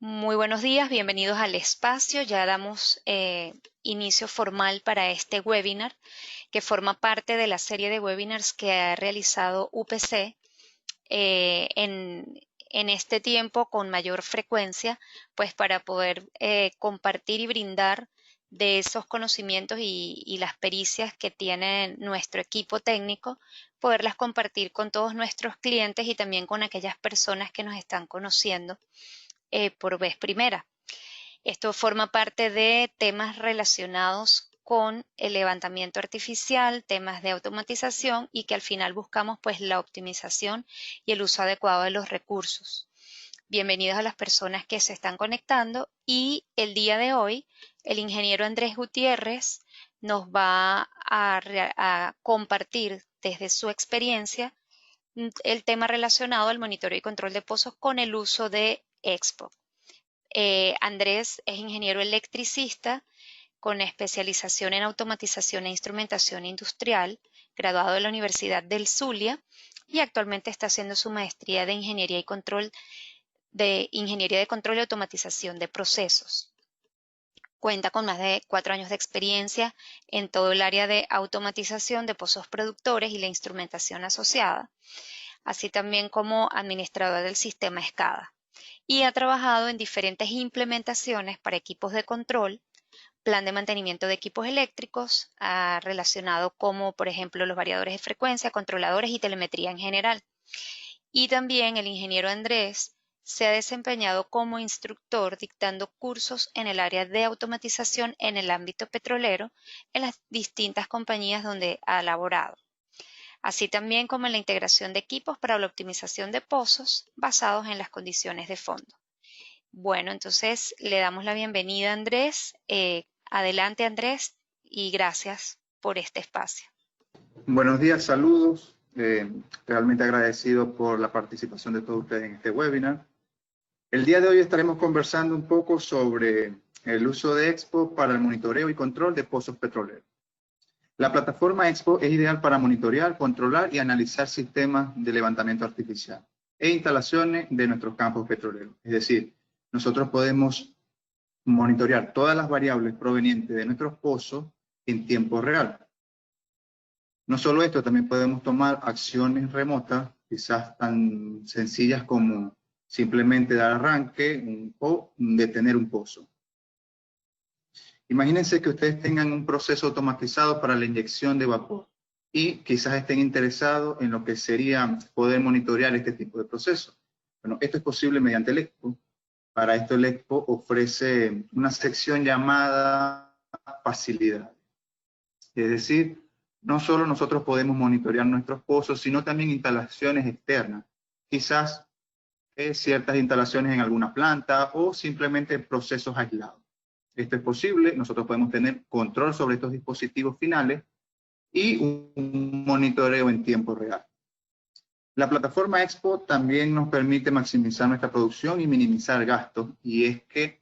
Muy buenos días, bienvenidos al espacio. Ya damos inicio formal para este webinar que forma parte de la serie de webinars que ha realizado UPC en este tiempo con mayor frecuencia, pues para poder compartir y brindar de esos conocimientos y las pericias que tiene nuestro equipo técnico, poderlas compartir con todos nuestros clientes y también con aquellas personas que nos están conociendo por vez primera. Esto forma parte de temas relacionados con el levantamiento artificial, temas de automatización y que al final buscamos pues la optimización y el uso adecuado de los recursos. Bienvenidos a las personas que se están conectando y el día de hoy el ingeniero Andrés Gutiérrez nos va a compartir desde su experiencia el tema relacionado al monitoreo y control de pozos con el uso de Expo. Andrés es ingeniero electricista con especialización en automatización e instrumentación industrial, graduado de la Universidad del Zulia y actualmente está haciendo su maestría de Ingeniería de Control y Automatización de Procesos. Cuenta con más de 4 años de experiencia en todo el área de automatización de pozos productores y la instrumentación asociada, así también como administrador del sistema SCADA. Y ha trabajado en diferentes implementaciones para equipos de control, plan de mantenimiento de equipos eléctricos, relacionado como, por ejemplo, los variadores de frecuencia, controladores y telemetría en general. Y también el ingeniero Andrés se ha desempeñado como instructor dictando cursos en el área de automatización en el ámbito petrolero en las distintas compañías donde ha laborado, así también como en la integración de equipos para la optimización de pozos basados en las condiciones de fondo. Bueno, entonces le damos la bienvenida a Andrés. Adelante, Andrés, y gracias por este espacio. Buenos días, saludos. Realmente agradecido por la participación de todos ustedes en este webinar. El día de hoy estaremos conversando un poco sobre el uso de Expo para el monitoreo y control de pozos petroleros. La plataforma Expo es ideal para monitorear, controlar y analizar sistemas de levantamiento artificial e instalaciones de nuestros campos petroleros. Es decir, nosotros podemos monitorear todas las variables provenientes de nuestros pozos en tiempo real. No solo esto, también podemos tomar acciones remotas, quizás tan sencillas como simplemente dar arranque o detener un pozo. Imagínense que ustedes tengan un proceso automatizado para la inyección de vapor y quizás estén interesados en lo que sería poder monitorear este tipo de procesos. Bueno, esto es posible mediante el Expo. Para esto el Expo ofrece una sección llamada facilidades. Es decir, no solo nosotros podemos monitorear nuestros pozos, sino también instalaciones externas. Quizás ciertas instalaciones en alguna planta o simplemente procesos aislados. Esto es posible, nosotros podemos tener control sobre estos dispositivos finales y un monitoreo en tiempo real. La plataforma Expo también nos permite maximizar nuestra producción y minimizar gastos, y es que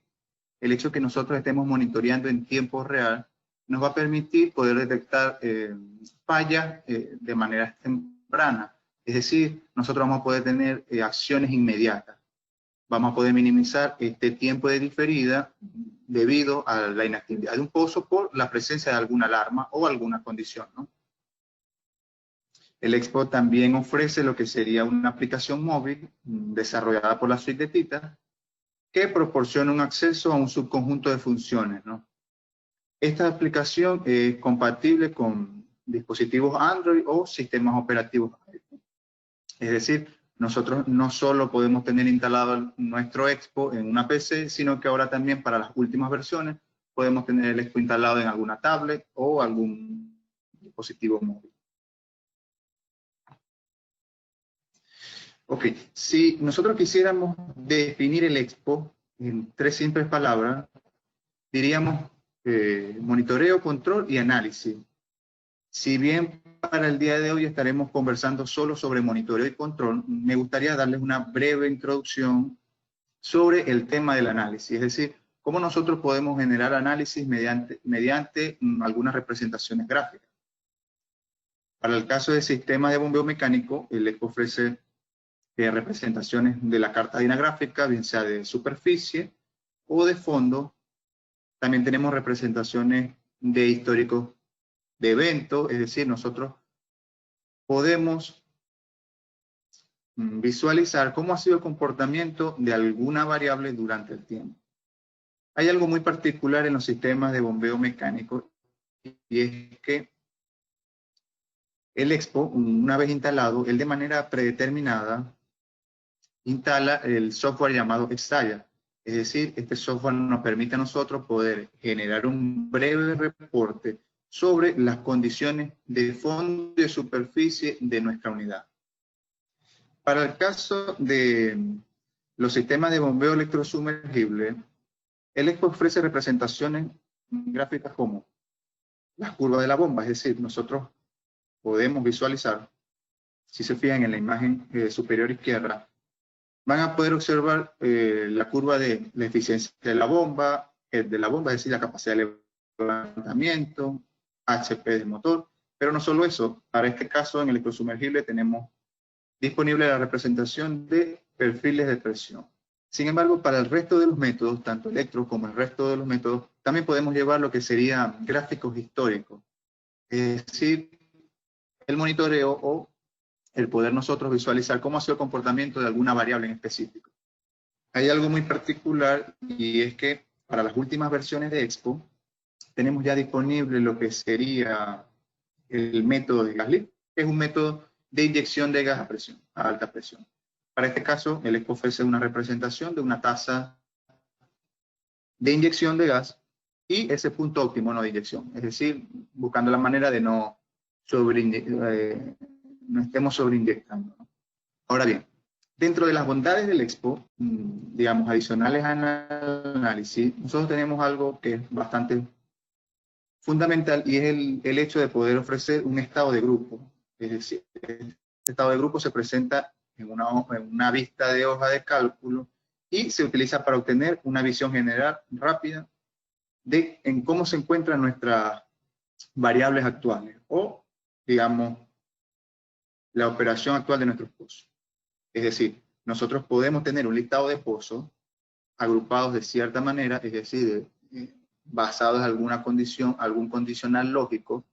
el hecho de que nosotros estemos monitoreando en tiempo real nos va a permitir poder detectar fallas de manera temprana. Es decir, nosotros vamos a poder tener acciones inmediatas. Vamos a poder minimizar este tiempo de diferida debido a la inactividad de un pozo por la presencia de alguna alarma o alguna condición, ¿no? El Expo también ofrece lo que sería una aplicación móvil desarrollada por la suite de TITA que proporciona un acceso a un subconjunto de funciones, ¿no? Esta aplicación es compatible con dispositivos Android o sistemas operativos iPhone. Es decir, nosotros no solo podemos tener instalado nuestro Expo en una PC, sino que ahora también para las últimas versiones podemos tener el Expo instalado en alguna tablet o algún dispositivo móvil. Ok, si nosotros quisiéramos definir el Expo en 3 simples palabras, diríamos monitoreo, control y análisis. Si bien para el día de hoy estaremos conversando solo sobre monitoreo y control, me gustaría darles una breve introducción sobre el tema del análisis, es decir, cómo nosotros podemos generar análisis mediante algunas representaciones gráficas. Para el caso de sistemas de bombeo mecánico, el Expo ofrece representaciones de la carta dinagráfica, bien sea de superficie o de fondo. También tenemos representaciones de históricos de eventos, es decir, nosotros podemos visualizar cómo ha sido el comportamiento de alguna variable durante el tiempo. Hay algo muy particular en los sistemas de bombeo mecánico, y es que el Expo, una vez instalado, él de manera predeterminada instala el software llamado Exaya. Es decir, este software nos permite a nosotros poder generar un breve reporte sobre las condiciones de fondo y de superficie de nuestra unidad. Para el caso de los sistemas de bombeo electrosumergible, el Expo ofrece representaciones gráficas como las curvas de la bomba, es decir, nosotros podemos visualizar, si se fijan en la imagen superior izquierda, van a poder observar la curva de la eficiencia de la bomba, es decir, la capacidad de levantamiento, HP del motor, pero no solo eso, para este caso en electrosumergible tenemos disponible la representación de perfiles de presión. Sin embargo, para el resto de los métodos, tanto electro como el resto de los métodos, también podemos llevar lo que serían gráficos históricos, es decir, el monitoreo o el poder nosotros visualizar cómo ha sido el comportamiento de alguna variable en específico. Hay algo muy particular, y es que para las últimas versiones de Expo tenemos ya disponible lo que sería el método de gas lift, que es un método de inyección de gas a presión, a alta presión. Para este caso, el Expo ofrece una representación de una tasa de inyección de gas y ese punto óptimo no de inyección, es decir, buscando la manera de no estemos sobreinyectando. Ahora bien, dentro de las bondades del Expo, digamos, adicionales al análisis, nosotros tenemos algo que es bastante fundamental, y es el hecho de poder ofrecer un estado de grupo. Es decir, este estado de grupo se presenta en una vista de hoja de cálculo y se utiliza para obtener una visión general rápida en cómo se encuentran nuestras variables actuales o, digamos, la operación actual de nuestros pozos. Es decir, nosotros podemos tener un listado de pozos agrupados de cierta manera, es decir, basados en alguna condición, algún condicional lógico,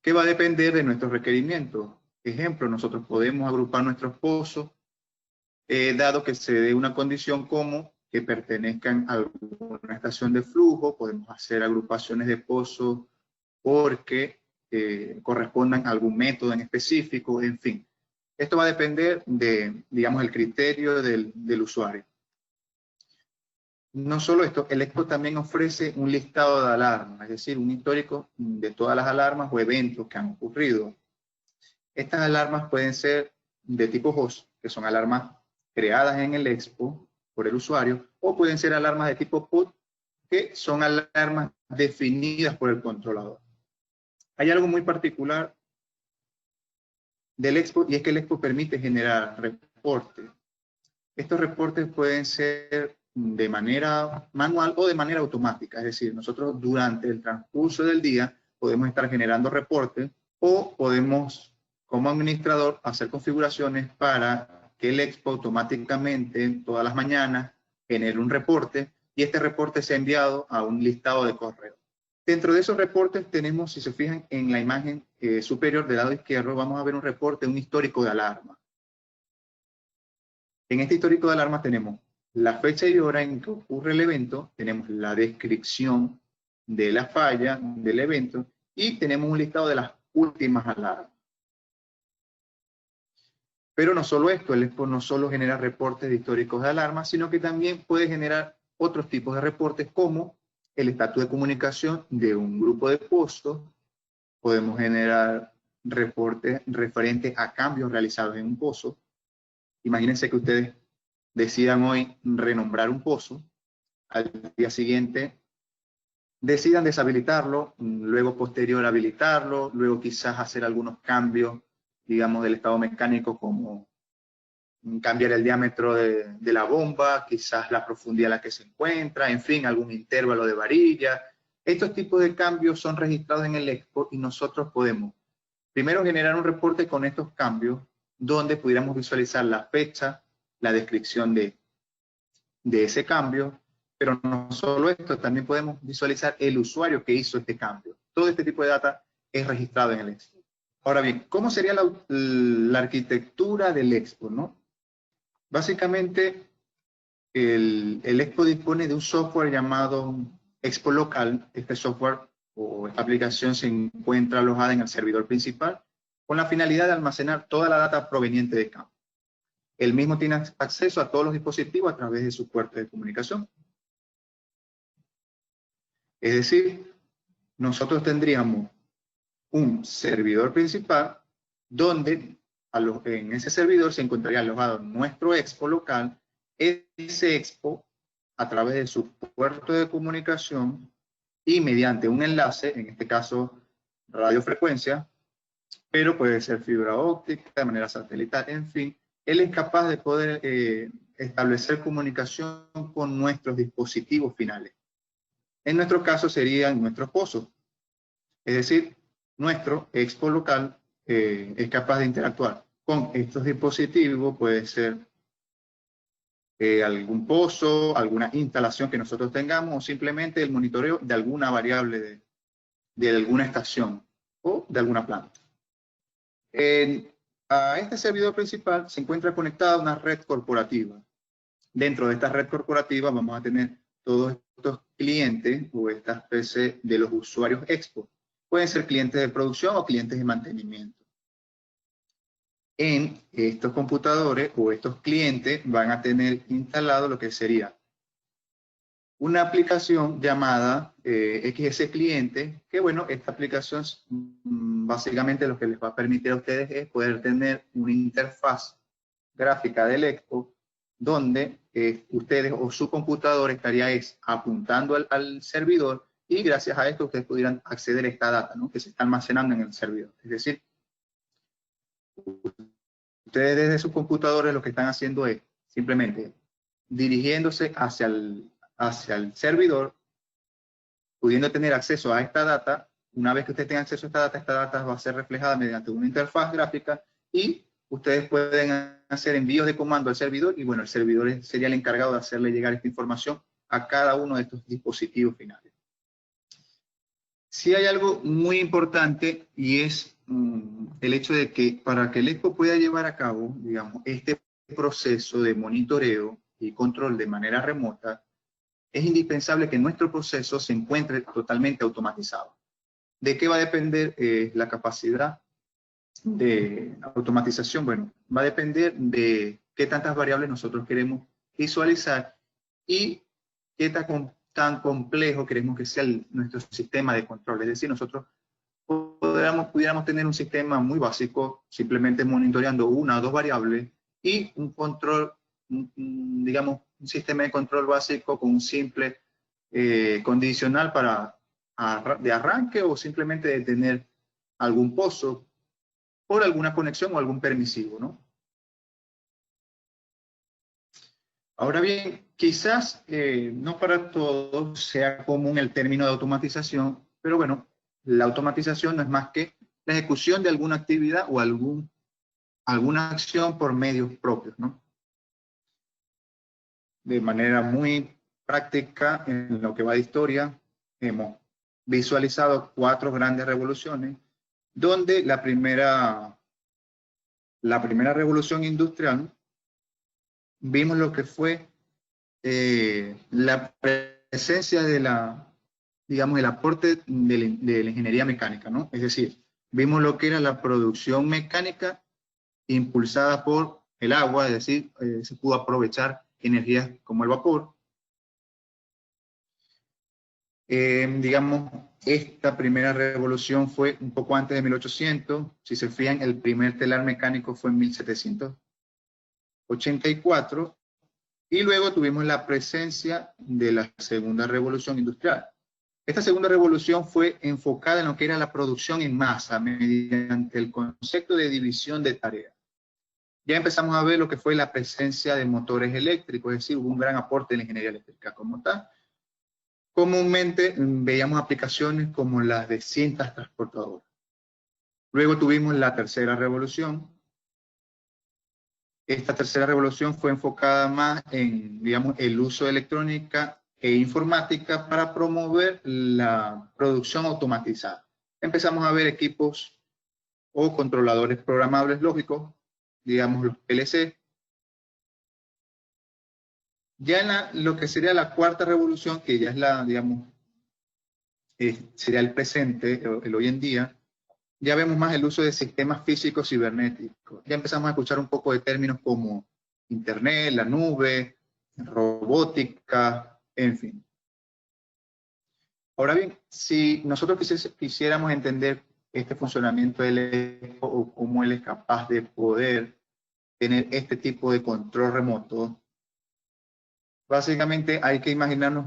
que va a depender de nuestros requerimientos. Ejemplo, nosotros podemos agrupar nuestros pozos, dado que se dé una condición como que pertenezcan a alguna estación de flujo, podemos hacer agrupaciones de pozos porque correspondan a algún método en específico, en fin. Esto va a depender de, digamos, el criterio del usuario. No solo esto, el Expo también ofrece un listado de alarmas, es decir, un histórico de todas las alarmas o eventos que han ocurrido. Estas alarmas pueden ser de tipo host, que son alarmas creadas en el Expo por el usuario, o pueden ser alarmas de tipo pod, que son alarmas definidas por el controlador. Hay algo muy particular del Expo, y es que el Expo permite generar reportes. Estos reportes pueden ser de manera manual o de manera automática, es decir, nosotros durante el transcurso del día podemos estar generando reportes o podemos, como administrador, hacer configuraciones para que el Expo automáticamente todas las mañanas genere un reporte y este reporte sea enviado a un listado de correo. Dentro de esos reportes tenemos, si se fijan en la imagen superior del lado izquierdo, vamos a ver un reporte, un histórico de alarma. En este histórico de alarmas tenemos la fecha y hora en que ocurre el evento, tenemos la descripción de la falla del evento y tenemos un listado de las últimas alarmas. Pero no solo esto, el Expo no solo genera reportes de históricos de alarmas, sino que también puede generar otros tipos de reportes como el estatus de comunicación de un grupo de pozos. Podemos generar reportes referentes a cambios realizados en un pozo. Imagínense que ustedes decidan hoy renombrar un pozo, al día siguiente decidan deshabilitarlo, luego posterior habilitarlo, luego quizás hacer algunos cambios, digamos, del estado mecánico, como cambiar el diámetro de la bomba, quizás la profundidad a la que se encuentra, en fin, algún intervalo de varilla. Estos tipos de cambios son registrados en el Expo y nosotros podemos primero generar un reporte con estos cambios, donde pudiéramos visualizar la fecha, la descripción de ese cambio, pero no solo esto, también podemos visualizar el usuario que hizo este cambio. Todo este tipo de data es registrado en el Expo. Ahora bien, ¿cómo sería la arquitectura del Expo, no? Básicamente, el Expo dispone de un software llamado Expo Local. Este software o esta aplicación se encuentra alojada en el servidor principal con la finalidad de almacenar toda la data proveniente de campo. El mismo tiene acceso a todos los dispositivos a través de su puerta de comunicación. Es decir, nosotros tendríamos un servidor principal donde en ese servidor se encontraría alojado nuestro Expo local. Ese Expo, a través de su puerto de comunicación y mediante un enlace, en este caso radiofrecuencia, pero puede ser fibra óptica, de manera satelital, en fin, él es capaz de poder establecer comunicación con nuestros dispositivos finales. En nuestro caso serían nuestros pozos. Es decir, nuestro Expo local es capaz de interactuar con estos dispositivos, puede ser algún pozo, alguna instalación que nosotros tengamos, o simplemente el monitoreo de alguna variable de alguna estación o de alguna planta. A este servidor principal se encuentra conectada una red corporativa. Dentro de esta red corporativa vamos a tener todos estos clientes o esta especie de los usuarios Expo. Pueden ser clientes de producción o clientes de mantenimiento. En estos computadores o estos clientes van a tener instalado lo que sería una aplicación llamada XS Cliente, que bueno, esta aplicación básicamente lo que les va a permitir a ustedes es poder tener una interfaz gráfica del Expo donde ustedes o su computador estaría apuntando al servidor y gracias a esto ustedes pudieran acceder a esta data, ¿no?, que se está almacenando en el servidor. Es decir, ustedes desde sus computadores lo que están haciendo es simplemente dirigiéndose hacia el servidor, pudiendo tener acceso a esta data. Una vez que ustedes tengan acceso a esta data va a ser reflejada mediante una interfaz gráfica y ustedes pueden hacer envíos de comando al servidor y bueno, el servidor sería el encargado de hacerle llegar esta información a cada uno de estos dispositivos finales. Sí hay algo muy importante y es el hecho de que para que el Expo pueda llevar a cabo, digamos, este proceso de monitoreo y control de manera remota, es indispensable que nuestro proceso se encuentre totalmente automatizado. ¿De qué va a depender la capacidad de automatización? Bueno, va a depender de qué tantas variables nosotros queremos visualizar y qué tan complejo queremos que sea nuestro sistema de control. Es decir, nosotros pudiéramos tener un sistema muy básico, simplemente monitoreando una o dos variables y un control, digamos, un sistema de control básico con un simple condicional de arranque o simplemente de tener algún pozo por alguna conexión o algún permisivo, ¿no? Ahora bien, quizás no para todos sea común el término de automatización, pero bueno, la automatización no es más que la ejecución de alguna actividad o alguna acción por medios propios, ¿no? De manera muy práctica, en lo que va de historia, hemos visualizado 4 grandes revoluciones, donde la primera revolución industrial, vimos lo que fue la presencia de digamos, el aporte de la ingeniería mecánica, ¿no? Es decir, vimos lo que era la producción mecánica impulsada por el agua, es decir, se pudo aprovechar energías como el vapor. Digamos, esta primera revolución fue un poco antes de 1800. Si se fijan, el primer telar mecánico fue en 1784. Y luego tuvimos la presencia de la segunda revolución industrial. Esta segunda revolución fue enfocada en lo que era la producción en masa mediante el concepto de división de tareas. Ya empezamos a ver lo que fue la presencia de motores eléctricos, es decir, hubo un gran aporte de la ingeniería eléctrica como tal. Comúnmente veíamos aplicaciones como las de cintas transportadoras. Luego tuvimos la tercera revolución, Esta tercera revolución fue enfocada más en, digamos, el uso de electrónica e informática para promover la producción automatizada. Empezamos a ver equipos o controladores programables lógicos, digamos los PLC. Ya en lo que sería la cuarta revolución, que ya es la, digamos, sería el presente, el hoy en día, ya vemos más el uso de sistemas físicos cibernéticos. Ya empezamos a escuchar un poco de términos como Internet, la nube, robótica, en fin. Ahora bien, si nosotros quisiéramos entender este funcionamiento del equipo o cómo él es capaz de poder tener este tipo de control remoto, básicamente hay que imaginarnos,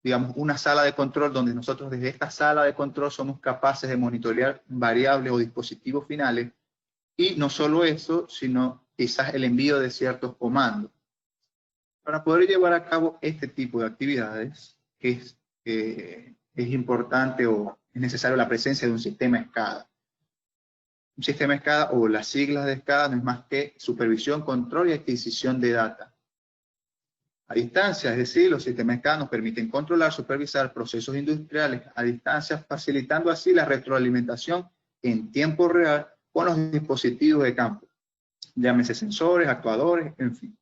digamos, una sala de control donde nosotros desde esta sala de control somos capaces de monitorear variables o dispositivos finales, y no solo eso, sino quizás el envío de ciertos comandos. Para poder llevar a cabo este tipo de actividades es importante o es necesario la presencia de un sistema SCADA. Un sistema SCADA, o las siglas de SCADA, no es más que supervisión, control y adquisición de data a distancia, es decir, los sistemas SCADA nos permiten controlar, supervisar procesos industriales a distancia, facilitando así la retroalimentación en tiempo real con los dispositivos de campo, llámese sensores, actuadores, en fin.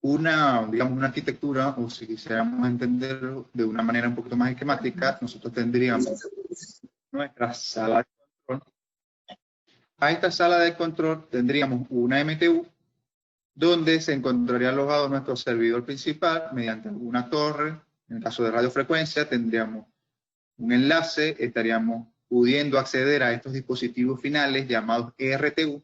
Digamos, una arquitectura, o si quisiéramos entenderlo de una manera un poquito más esquemática, nosotros tendríamos nuestra sala de control. A esta sala de control tendríamos una MTU, donde se encontraría alojado nuestro servidor principal mediante alguna torre. En el caso de radiofrecuencia tendríamos un enlace, estaríamos pudiendo acceder a estos dispositivos finales llamados ERTU,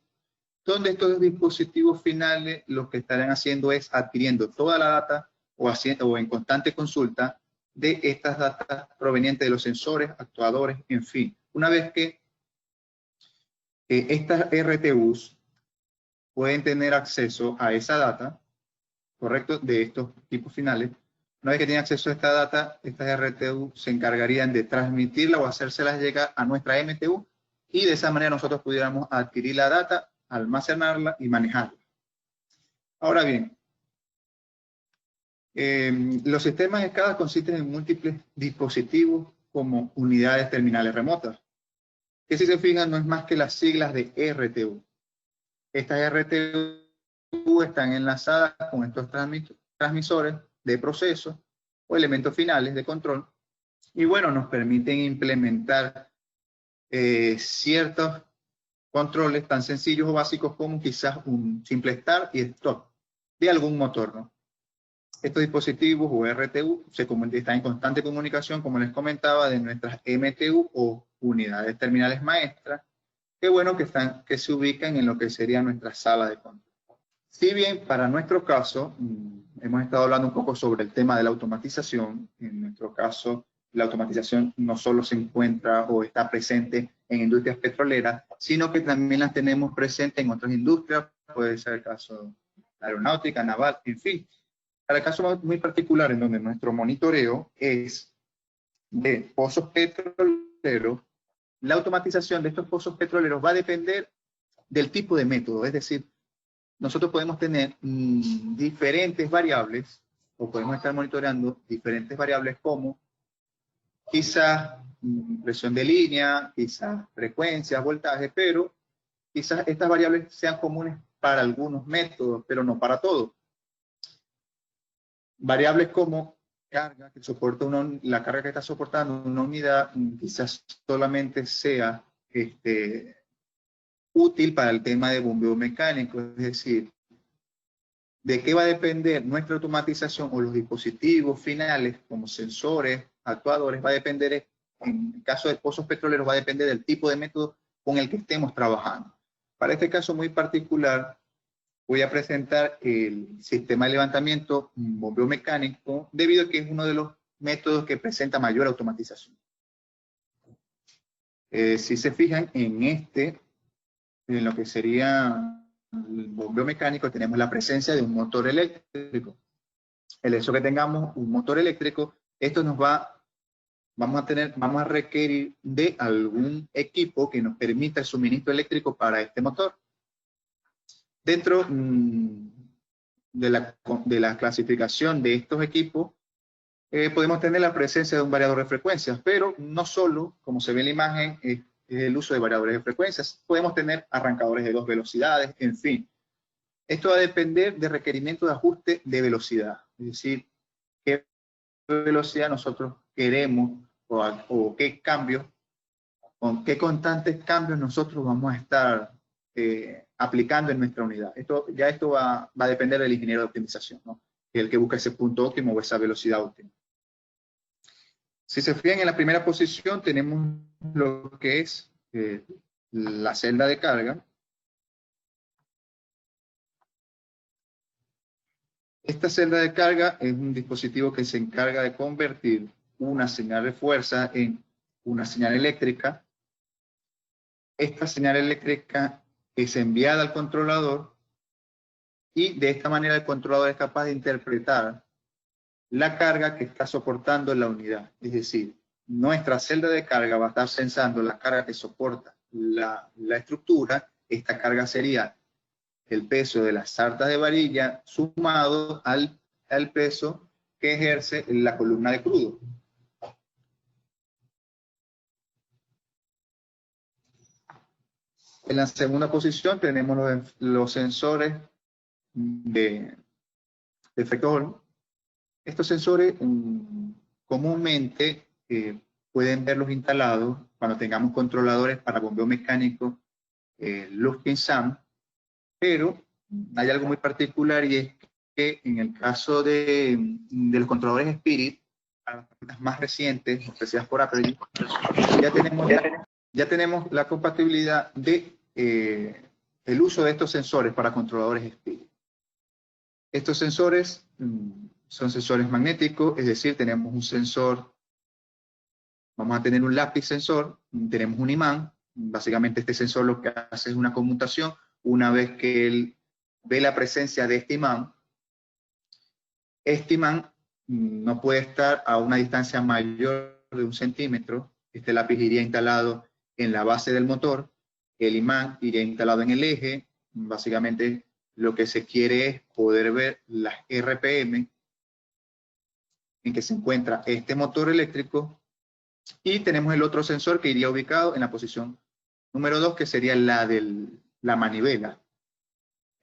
donde estos dispositivos finales lo que estarán haciendo es adquiriendo toda la data o en constante consulta de estas datas provenientes de los sensores, actuadores, en fin. Una vez que estas RTUs pueden tener acceso a esa data, ¿correcto?, de estos tipos finales. Una vez que tienen acceso a esta data, estas RTU se encargarían de transmitirla o hacérselas llegar a nuestra MTU, y de esa manera nosotros pudiéramos adquirir la data, almacenarla y manejarla. Ahora bien, los sistemas SCADA consisten en múltiples dispositivos como unidades terminales remotas, que si se fijan no es más que las siglas de RTU. Estas RTU están enlazadas con estos transmisores de procesos o elementos finales de control, y bueno, nos permiten implementar ciertos controles tan sencillos o básicos como quizás un simple start y stop de algún motor, ¿no? Estos dispositivos o RTU están en constante comunicación, como les comentaba, de nuestras MTU o unidades terminales maestras, que bueno, que se ubican en lo que sería nuestra sala de control. Si bien para nuestro caso, hemos estado hablando un poco sobre el tema de la automatización, en nuestro caso la automatización no solo se encuentra o está presente en industrias petroleras, sino que también las tenemos presentes en otras industrias, puede ser el caso de aeronáutica, naval, en fin. Para el caso muy particular en donde nuestro monitoreo es de pozos petroleros, la automatización de estos pozos petroleros va a depender del tipo de método, es decir, nosotros podemos tener diferentes variables, o podemos estar monitoreando diferentes variables como quizás presión de línea, quizás frecuencia, voltaje, pero quizás estas variables sean comunes para algunos métodos, pero no para todos. Variables como carga que soporta la carga que está soportando una unidad quizás solamente sea útil para el tema de bombeo mecánico, es decir, ¿de qué va a depender nuestra automatización o los dispositivos finales como sensores, actuadores? Va a depender, en el caso de pozos petroleros, va a depender del tipo de método con el que estemos trabajando. Para este caso muy particular, voy a presentar el sistema de levantamiento bombeo mecánico, debido a que es uno de los métodos que presenta mayor automatización. Si se fijan en lo que sería el bombeo mecánico, tenemos la presencia de un motor eléctrico. El hecho que tengamos un motor eléctrico, esto nos va vamos a requerir de algún equipo que nos permita el suministro eléctrico para este motor. Dentro de la clasificación de estos equipos, podemos tener la presencia de un variador de frecuencias, pero no solo, como se ve en la imagen, es el uso de variadores de frecuencias. Podemos tener arrancadores de 2 velocidades, en fin. Esto va a depender de requerimiento de ajuste de velocidad, es decir, qué velocidad nosotros queremos o qué cambios, con qué constantes cambios nosotros vamos a estar aplicando en nuestra unidad. Esto va a depender del ingeniero de optimización, ¿no? El que busca ese punto óptimo o esa velocidad óptima. Si se fijan, en la primera posición tenemos lo que es la celda de carga. Esta celda de carga es un dispositivo que se encarga de convertir una señal de fuerza en una señal eléctrica. Esta señal eléctrica es enviada al controlador y de esta manera el controlador es capaz de interpretar la carga que está soportando la unidad. Es decir, nuestra celda de carga va a estar sensando la carga que soporta la estructura. Esta carga sería el peso de las sartas de varilla sumado al peso que ejerce la columna de crudo. En la segunda posición tenemos los sensores de efecto Hall. Estos sensores comúnmente pueden verlos instalados cuando tengamos controladores para bombeo mecánico Lufkin-SAM, pero hay algo muy particular, y es que en el caso de los controladores Spirit, a las más recientes, ofrecidas por Apple, ya tenemos la compatibilidad de el uso de estos sensores para controladores Spirit. Estos sensores son sensores magnéticos, es decir, tenemos un sensor, vamos a tener un lápiz sensor, tenemos un imán. Básicamente este sensor lo que hace es una conmutación. Una vez que él ve la presencia de este imán no puede estar a una distancia mayor de 1 centímetro. Este lápiz iría instalado en la base del motor, el imán iría instalado en el eje. Básicamente lo que se quiere es poder ver las RPM en que se encuentra este motor eléctrico, y tenemos el otro sensor que iría ubicado en la posición número 2, que sería la de la manivela.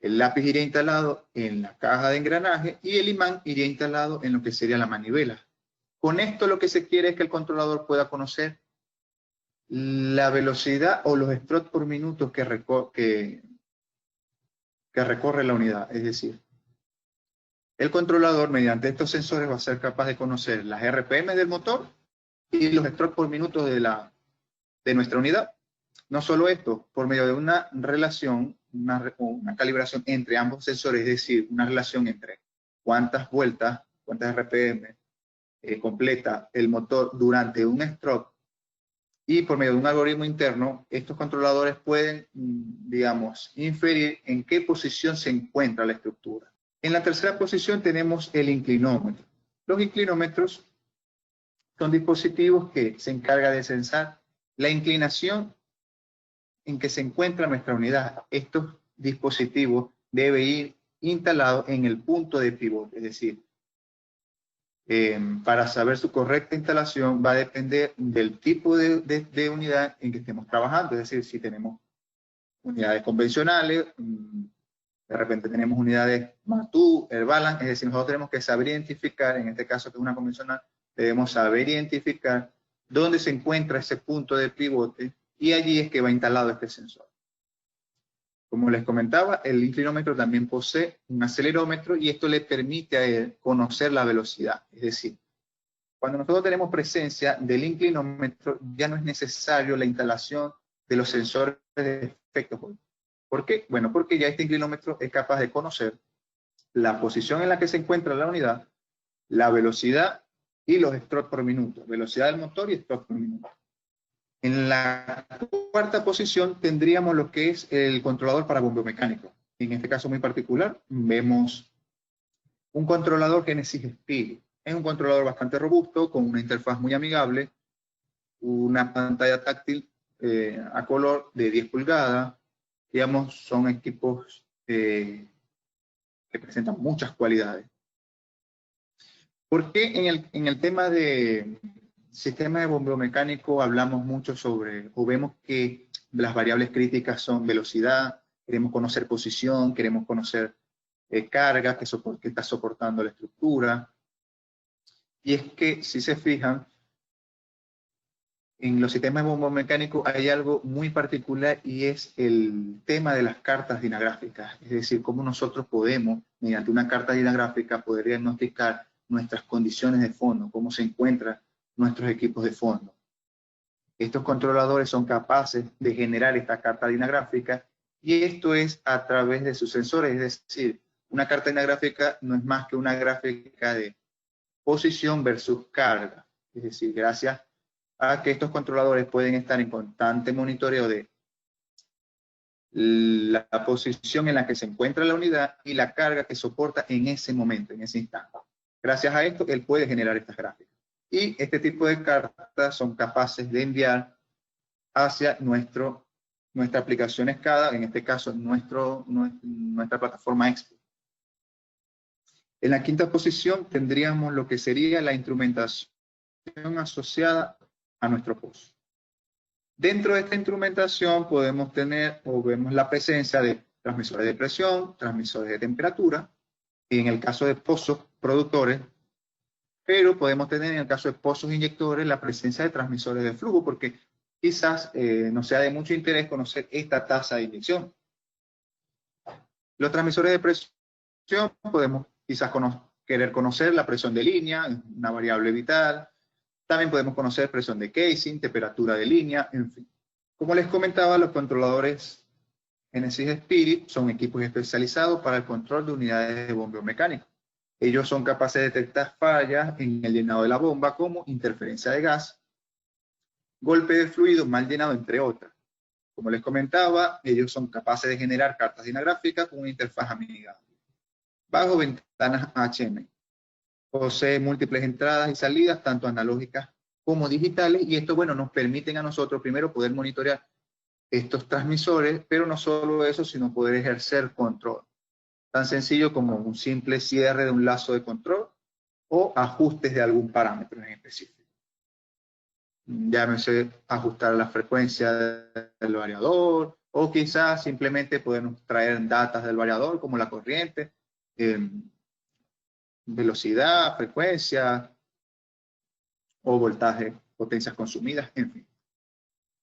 El lápiz iría instalado en la caja de engranaje y el imán iría instalado en lo que sería la manivela. Con esto lo que se quiere es que el controlador pueda conocer la velocidad o los strokes por minuto que recorre la unidad. Es decir, el controlador mediante estos sensores va a ser capaz de conocer las RPM del motor y los strokes por minuto de nuestra unidad. No solo esto, por medio de una relación, una calibración entre ambos sensores, es decir, una relación entre cuántas vueltas, cuántas RPM completa el motor durante un stroke, y por medio de un algoritmo interno, estos controladores pueden, digamos, inferir en qué posición se encuentra la estructura. En la tercera posición tenemos el inclinómetro. Los inclinómetros son dispositivos que se encargan de censar la inclinación en que se encuentra nuestra unidad. Estos dispositivos deben ir instalados en el punto de pivote, es decir, para saber su correcta instalación va a depender del tipo de unidad en que estemos trabajando. Es decir, si tenemos unidades convencionales, de repente tenemos unidades Matú, Herbalan, es decir, nosotros tenemos que saber identificar, en este caso que es una convencional, debemos saber identificar dónde se encuentra ese punto de pivote, y allí es que va instalado este sensor. Como les comentaba, el inclinómetro también posee un acelerómetro, y esto le permite a él conocer la velocidad. Es decir, cuando nosotros tenemos presencia del inclinómetro, ya no es necesario la instalación de los sensores de efecto Hall. ¿Por qué? Bueno, porque ya este inclinómetro es capaz de conocer la posición en la que se encuentra la unidad, la velocidad y los strokes por minuto. Velocidad del motor y strokes por minuto. En la cuarta posición tendríamos lo que es el controlador para bombeo mecánico. En este caso muy particular, vemos un controlador Genesis Spirit. Es un controlador bastante robusto, con una interfaz muy amigable, una pantalla táctil a color de 10 pulgadas. Digamos, son equipos que presentan muchas cualidades. ¿Por qué en el tema de sistema de bombeo mecánico hablamos mucho sobre, o vemos que las variables críticas son velocidad, queremos conocer posición, queremos conocer carga que está soportando la estructura? Y es que, si se fijan, en los sistemas de bombeo mecánico hay algo muy particular y es el tema de las cartas dinagráficas. Es decir, cómo nosotros podemos, mediante una carta dinagráfica, poder diagnosticar nuestras condiciones de fondo, cómo se encuentran nuestros equipos de fondo. Estos controladores son capaces de generar esta carta dinagráfica y esto es a través de sus sensores. Es decir, una carta dinagráfica no es más que una gráfica de posición versus carga. Es decir, gracias a que estos controladores pueden estar en constante monitoreo de la posición en la que se encuentra la unidad y la carga que soporta en ese momento, en ese instante. Gracias a esto, él puede generar estas gráficas. Y este tipo de cartas son capaces de enviar hacia nuestra aplicación SCADA, en este caso nuestra plataforma Expo. En la quinta posición tendríamos lo que sería la instrumentación asociada a nuestro pozo. Dentro de esta instrumentación podemos tener o vemos la presencia de transmisores de presión, transmisores de temperatura, y en el caso de pozos productores, pero podemos tener en el caso de pozos inyectores la presencia de transmisores de flujo, porque quizás no sea de mucho interés conocer esta tasa de inyección. Los transmisores de presión podemos quizás querer conocer la presión de línea, una variable vital. También podemos conocer presión de casing, temperatura de línea, en fin. Como les comentaba, los controladores Genesis Spirit son equipos especializados para el control de unidades de bombeo mecánico. Ellos son capaces de detectar fallas en el llenado de la bomba, como interferencia de gas, golpe de fluido mal llenado, entre otras. Como les comentaba, ellos son capaces de generar cartas dinagráficas con una interfaz amigable, bajo ventanas HM. Posee múltiples entradas y salidas, tanto analógicas como digitales, y esto, bueno, nos permiten a nosotros primero poder monitorear estos transmisores, pero no solo eso, sino poder ejercer control. Tan sencillo como un simple cierre de un lazo de control o ajustes de algún parámetro en específico. Llámese ajustar la frecuencia del variador, o quizás simplemente podemos traer datos del variador como la corriente, velocidad, frecuencia o voltaje, potencias consumidas, en fin.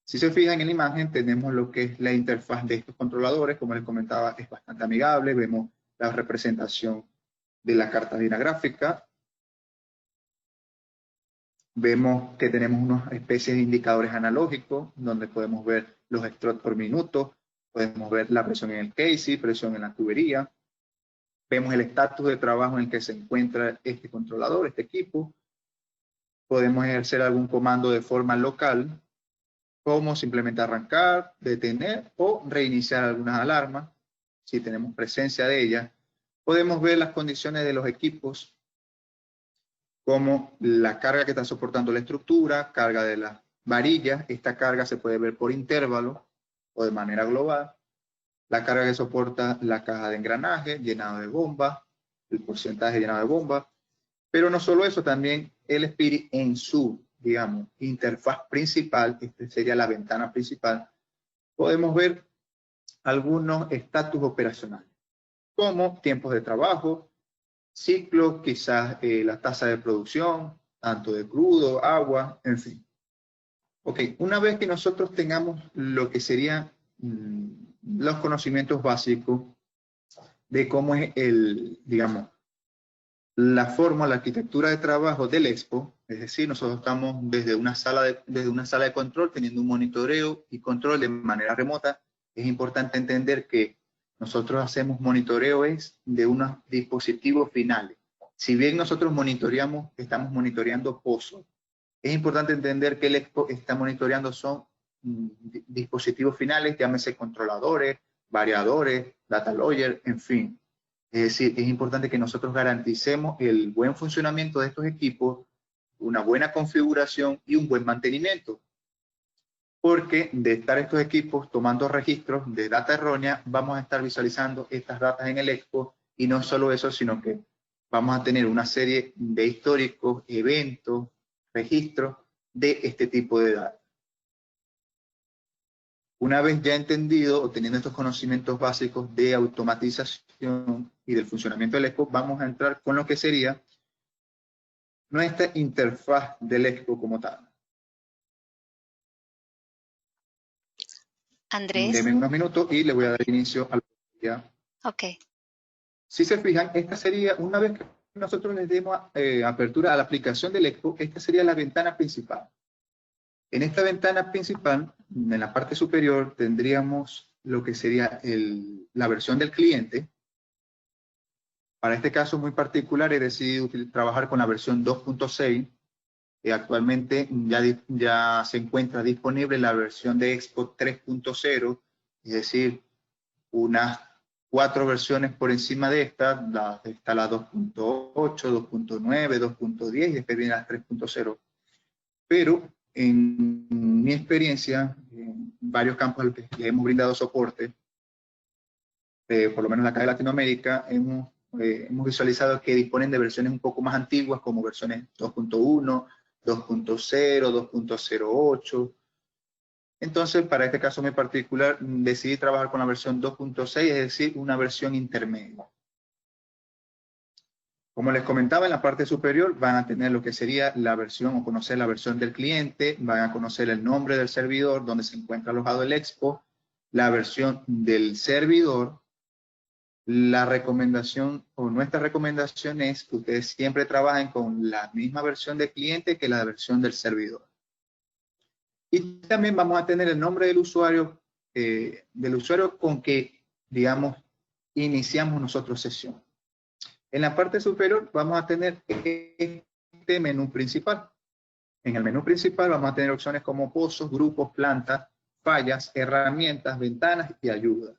Si se fijan en la imagen, tenemos lo que es la interfaz de estos controladores. Como les comentaba, es bastante amigable. Vemos la representación de la carta dinagráfica. Vemos que tenemos unas especies de indicadores analógicos, donde podemos ver los stroke por minuto, podemos ver la presión en el casing, presión en la tubería. Vemos el estatus de trabajo en el que se encuentra este controlador, este equipo. Podemos ejercer algún comando de forma local, como simplemente arrancar, detener o reiniciar algunas alarmas. Si tenemos presencia de ellas, podemos ver las condiciones de los equipos, como la carga que está soportando la estructura, carga de las varillas. Esta carga se puede ver por intervalo o de manera global. La carga que soporta la caja de engranaje, llenado de bomba, el porcentaje llenado de bomba. Pero no solo eso, también el Spirit en su, digamos, interfaz principal, esta sería la ventana principal, podemos ver algunos estatus operacionales, como tiempos de trabajo, ciclos, quizás la tasa de producción, tanto de crudo, agua, en fin. Ok, una vez que nosotros tengamos lo que serían los conocimientos básicos de cómo es digamos, la forma, la arquitectura de trabajo del Expo, es decir, nosotros estamos desde una sala de control teniendo un monitoreo y control de manera remota. Es importante entender que nosotros hacemos monitoreo de unos dispositivos finales. Si bien nosotros estamos monitoreando pozos, es importante entender que el Expo está monitoreando son dispositivos finales, llámese controladores, variadores, data logger, en fin. Es decir, es importante que nosotros garanticemos el buen funcionamiento de estos equipos, una buena configuración y un buen mantenimiento. porque de estar estos equipos tomando registros de data errónea, vamos a estar visualizando estas datas en el Expo, y no solo eso, sino que vamos a tener una serie de históricos, eventos, registros de este tipo de datos. Una vez ya entendido o teniendo estos conocimientos básicos de automatización y del funcionamiento del Expo, vamos a entrar con lo que sería nuestra interfaz del Expo como tal. Andrés. Denme unos minutos y le voy a dar inicio a la actividad. Ok. Si se fijan, esta sería, una vez que nosotros les demos apertura a la aplicación del Expo, esta sería la ventana principal. En esta ventana principal, en la parte superior, tendríamos lo que sería la versión del cliente. Para este caso muy particular, he decidido trabajar con la versión 2.6. Actualmente ya se encuentra disponible la versión de Expo 3.0, es decir, unas 4 versiones por encima de esta. Está la 2.8, 2.9, 2.10 y después viene la 3.0. Pero en mi experiencia, en varios campos a los que le hemos brindado soporte, por lo menos acá de Latinoamérica, hemos visualizado que disponen de versiones un poco más antiguas, como versiones 2.1, 2.0, 2.08. Entonces, para este caso muy particular, decidí trabajar con la versión 2.6, es decir, una versión intermedia. Como les comentaba, en la parte superior van a tener lo que sería la versión o conocer la versión del cliente, van a conocer el nombre del servidor, donde se encuentra alojado el Expo, la versión del servidor. La recomendación o nuestra recomendación es que ustedes siempre trabajen con la misma versión del cliente que la versión del servidor. Y también vamos a tener el nombre del usuario con que, digamos, iniciamos nosotros sesión. En la parte superior vamos a tener este menú principal. En el menú principal vamos a tener opciones como pozos, grupos, plantas, fallas, herramientas, ventanas y ayuda.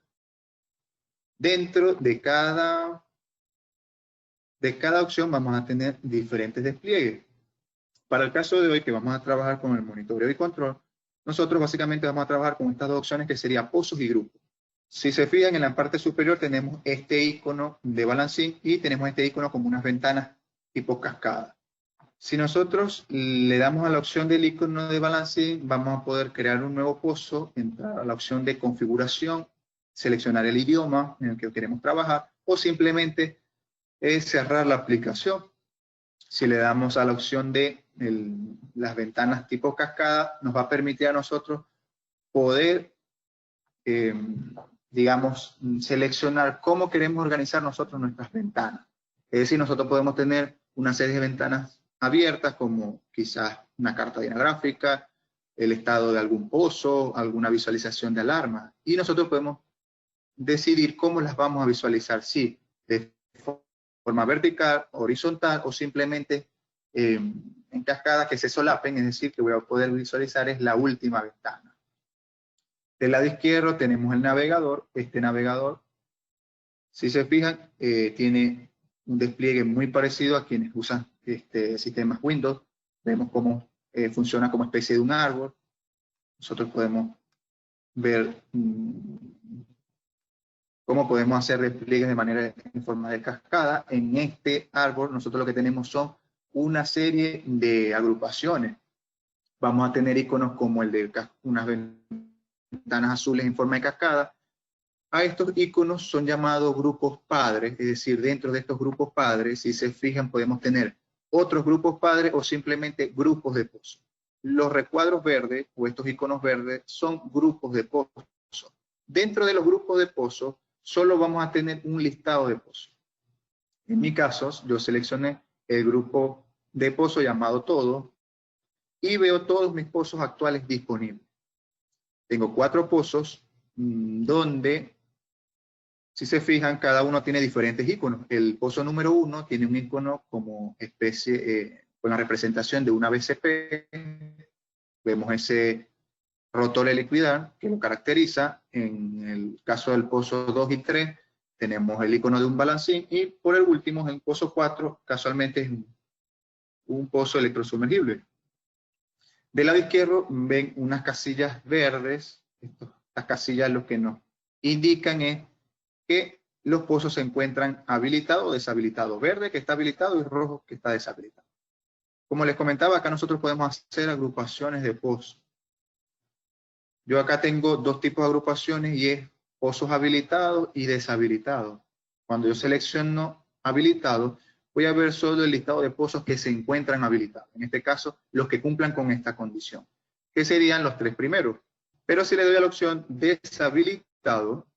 Dentro de cada opción vamos a tener diferentes despliegues. Para el caso de hoy, que vamos a trabajar con el monitoreo y control, nosotros básicamente vamos a trabajar con estas dos opciones, que serían pozos y grupos. Si se fijan, en la parte superior tenemos este icono de balancing y tenemos este icono como unas ventanas tipo cascada. Si nosotros le damos a la opción del icono de balancing, vamos a poder crear un nuevo pozo, entrar a la opción de configuración, seleccionar el idioma en el que queremos trabajar, o simplemente cerrar la aplicación. Si le damos a la opción de las ventanas tipo cascada, nos va a permitir a nosotros poder, digamos, seleccionar cómo queremos organizar nosotros nuestras ventanas. Es decir, nosotros podemos tener una serie de ventanas abiertas, como quizás una carta dinagráfica, el estado de algún pozo, alguna visualización de alarma, y nosotros podemos decidir cómo las vamos a visualizar, si de forma vertical, horizontal o simplemente en cascada, que se solapen, es decir, que voy a poder visualizar es la última ventana. Del lado izquierdo tenemos el navegador. Este navegador, si se fijan, tiene un despliegue muy parecido a quienes usan sistemas Windows. Vemos cómo funciona como especie de un árbol. Nosotros podemos ver cómo podemos hacer despliegues de manera en forma de cascada. En este árbol nosotros lo que tenemos son una serie de agrupaciones. Vamos a tener iconos como el de unas ventanas azules en forma de cascada. A estos iconos son llamados grupos padres, es decir, dentro de estos grupos padres, si se fijan, podemos tener otros grupos padres o simplemente grupos de pozo. Los recuadros verdes o estos iconos verdes son grupos de pozo. Dentro de los grupos de pozo solo vamos a tener un listado de pozos. En mi caso, yo seleccioné el grupo de pozo llamado todo y veo todos mis pozos actuales disponibles. Tengo 4 pozos donde, si se fijan, cada uno tiene diferentes iconos. El pozo número 1 tiene un icono como especie, con la representación de una BCP. Vemos ese rotor de liquidar que lo caracteriza. En el caso del pozo 2 y 3, tenemos el icono de un balancín. Y por el último, en el pozo 4, casualmente es un pozo electrosumergible. Del lado izquierdo ven unas casillas verdes. Estas casillas lo que nos indican es que los pozos se encuentran habilitados o deshabilitados. Verde que está habilitado y rojo que está deshabilitado. Como les comentaba, acá nosotros podemos hacer agrupaciones de pozos. Yo acá tengo dos tipos de agrupaciones y es pozos habilitados y deshabilitados. Cuando yo selecciono habilitados, voy a ver solo el listado de pozos que se encuentran habilitados. En este caso, los que cumplan con esta condición, que serían los 3 primeros. Pero si le doy a la opción deshabilitado,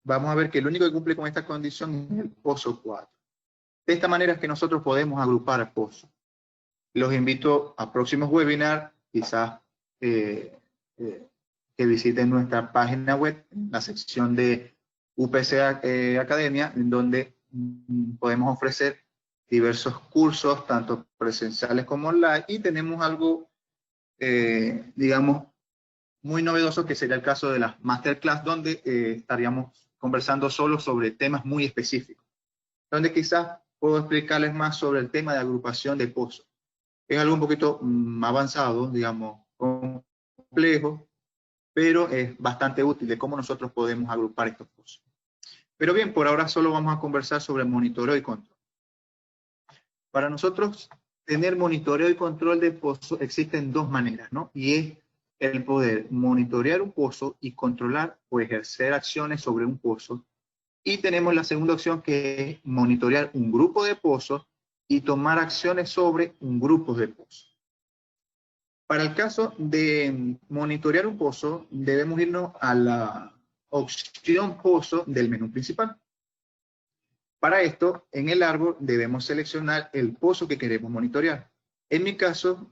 vamos a ver que el único que cumple con esta condición es el pozo 4. De esta manera es que nosotros podemos agrupar pozos. Los invito a próximos webinars, quizás que visiten nuestra página web, la sección de UPC Academia, en donde podemos ofrecer diversos cursos, tanto presenciales como online, y tenemos algo, digamos, muy novedoso, que sería el caso de las masterclass, donde estaríamos conversando solo sobre temas muy específicos, donde quizás puedo explicarles más sobre el tema de agrupación de pozos. Es algo un poquito avanzado, digamos, complejo, pero es bastante útil de cómo nosotros podemos agrupar estos pozos. Pero bien, por ahora solo vamos a conversar sobre monitoreo y control. Para nosotros tener monitoreo y control de pozo existen dos maneras, ¿no? Y es el poder monitorear un pozo y controlar o ejercer acciones sobre un pozo. Y tenemos la segunda opción, que es monitorear un grupo de pozos y tomar acciones sobre un grupo de pozos. Para el caso de monitorear un pozo, debemos irnos a la opción pozo del menú principal. Para esto, en el árbol debemos seleccionar el pozo que queremos monitorear. En mi caso,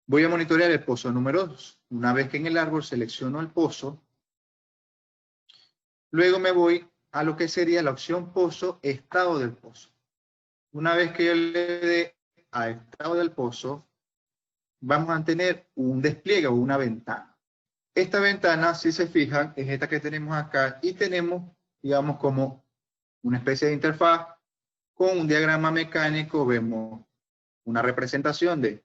voy a monitorear el pozo número 2. Una vez que en el árbol selecciono el pozo, luego me voy a lo que sería la opción pozo, estado del pozo. Una vez que yo le dé a estado del pozo, vamos a tener un despliegue o una ventana. Esta ventana, si se fijan, es esta que tenemos acá, y tenemos, digamos, como una especie de interfaz con un diagrama mecánico. Vemos una representación de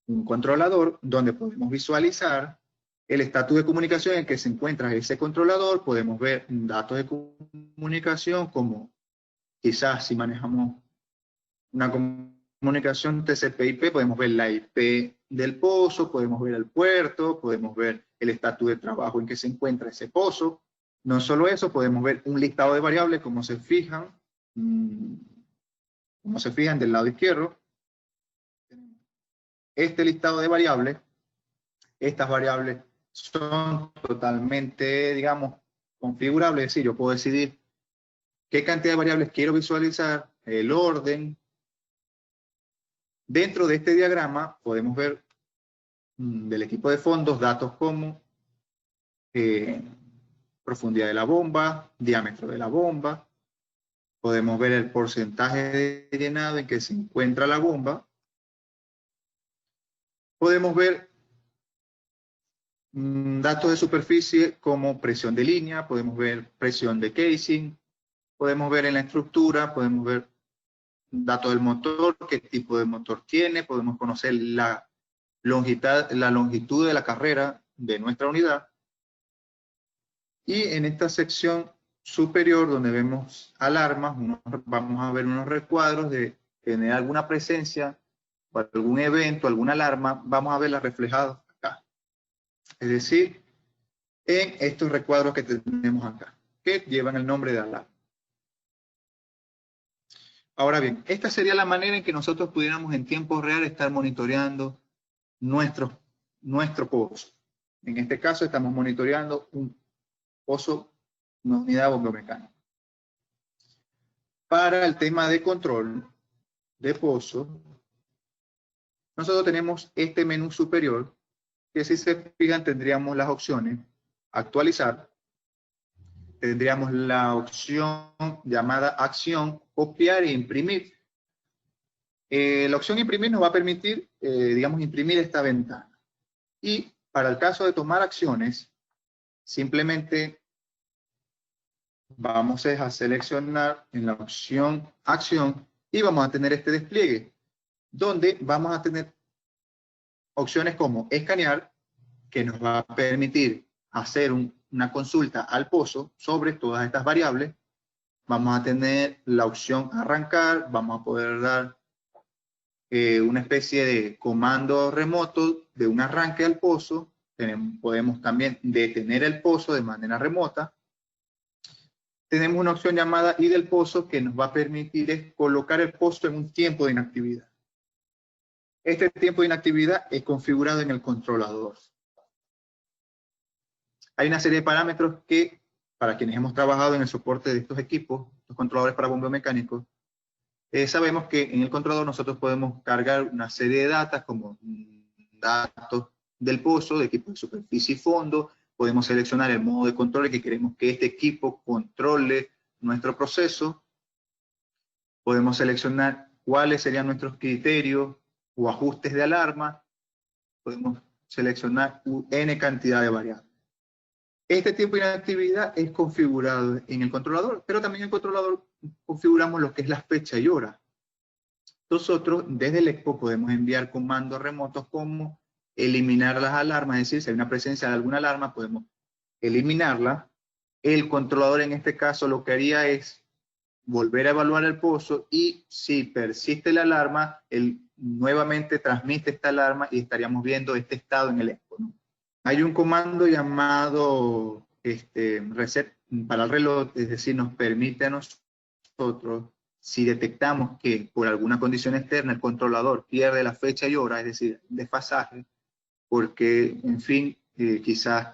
un controlador donde podemos visualizar el estatus de comunicación en que se encuentra ese controlador. Podemos ver datos de comunicación, como quizás si manejamos una comunicación TCP/IP, podemos ver la IP del pozo, podemos ver el puerto, podemos ver el estatus de trabajo en que se encuentra ese pozo. No solo eso, podemos ver un listado de variables, como se fijan del lado izquierdo. Este listado de variables, estas variables son totalmente, digamos, configurables. Es decir, yo puedo decidir qué cantidad de variables quiero visualizar, el orden. Dentro de este diagrama podemos ver del equipo de fondos datos como profundidad de la bomba, diámetro de la bomba. Podemos ver el porcentaje de llenado en que se encuentra la bomba. Podemos ver datos de superficie como presión de línea, podemos ver presión de casing, podemos ver en la estructura, podemos ver datos del motor, qué tipo de motor tiene, podemos conocer la longitud de la carrera de nuestra unidad. Y en esta sección superior, donde vemos alarmas, vamos a ver unos recuadros de tener alguna presencia o algún evento, alguna alarma. Vamos a verla reflejada acá. Es decir, en estos recuadros que tenemos acá, que llevan el nombre de alarma. Ahora bien, esta sería la manera en que nosotros pudiéramos en tiempo real estar monitoreando nuestro pozo. En este caso estamos monitoreando un pozo, una unidad bombomecánica. Para el tema de control de pozo, nosotros tenemos este menú superior, que si se fijan tendríamos las opciones actualizar, tendríamos la opción llamada acción, copiar e imprimir. La opción imprimir nos va a permitir, digamos, imprimir esta ventana. Y para el caso de tomar acciones, simplemente vamos a seleccionar en la opción acción y vamos a tener este despliegue, donde vamos a tener opciones como escanear, que nos va a permitir hacer una consulta al pozo sobre todas estas variables. Vamos a tener la opción arrancar, vamos a poder dar una especie de comando remoto de un arranque al pozo. Podemos también detener el pozo de manera remota. Tenemos una opción llamada I del pozo que nos va a permitir colocar el pozo en un tiempo de inactividad. Este tiempo de inactividad es configurado en el controlador. Hay una serie de parámetros que, para quienes hemos trabajado en el soporte de estos equipos, los controladores para bombeo mecánico, sabemos que en el controlador nosotros podemos cargar una serie de datos como datos del pozo, de equipo de superficie y fondo. Podemos seleccionar el modo de control que queremos que este equipo controle nuestro proceso. Podemos seleccionar cuáles serían nuestros criterios o ajustes de alarma. Podemos seleccionar N cantidad de variables. Este tiempo de inactividad es configurado en el controlador, pero también en el controlador configuramos lo que es la fecha y hora. Nosotros desde el Expo podemos enviar comandos remotos como eliminar las alarmas, es decir, si hay una presencia de alguna alarma podemos eliminarla. El controlador en este caso lo que haría es volver a evaluar el pozo y si persiste la alarma, él nuevamente transmite esta alarma y estaríamos viendo este estado en el Expo, ¿no? Hay un comando llamado reset para el reloj, es decir, nos permite a nosotros, si detectamos que por alguna condición externa el controlador pierde la fecha y hora, es decir, desfasaje, porque, en fin, quizás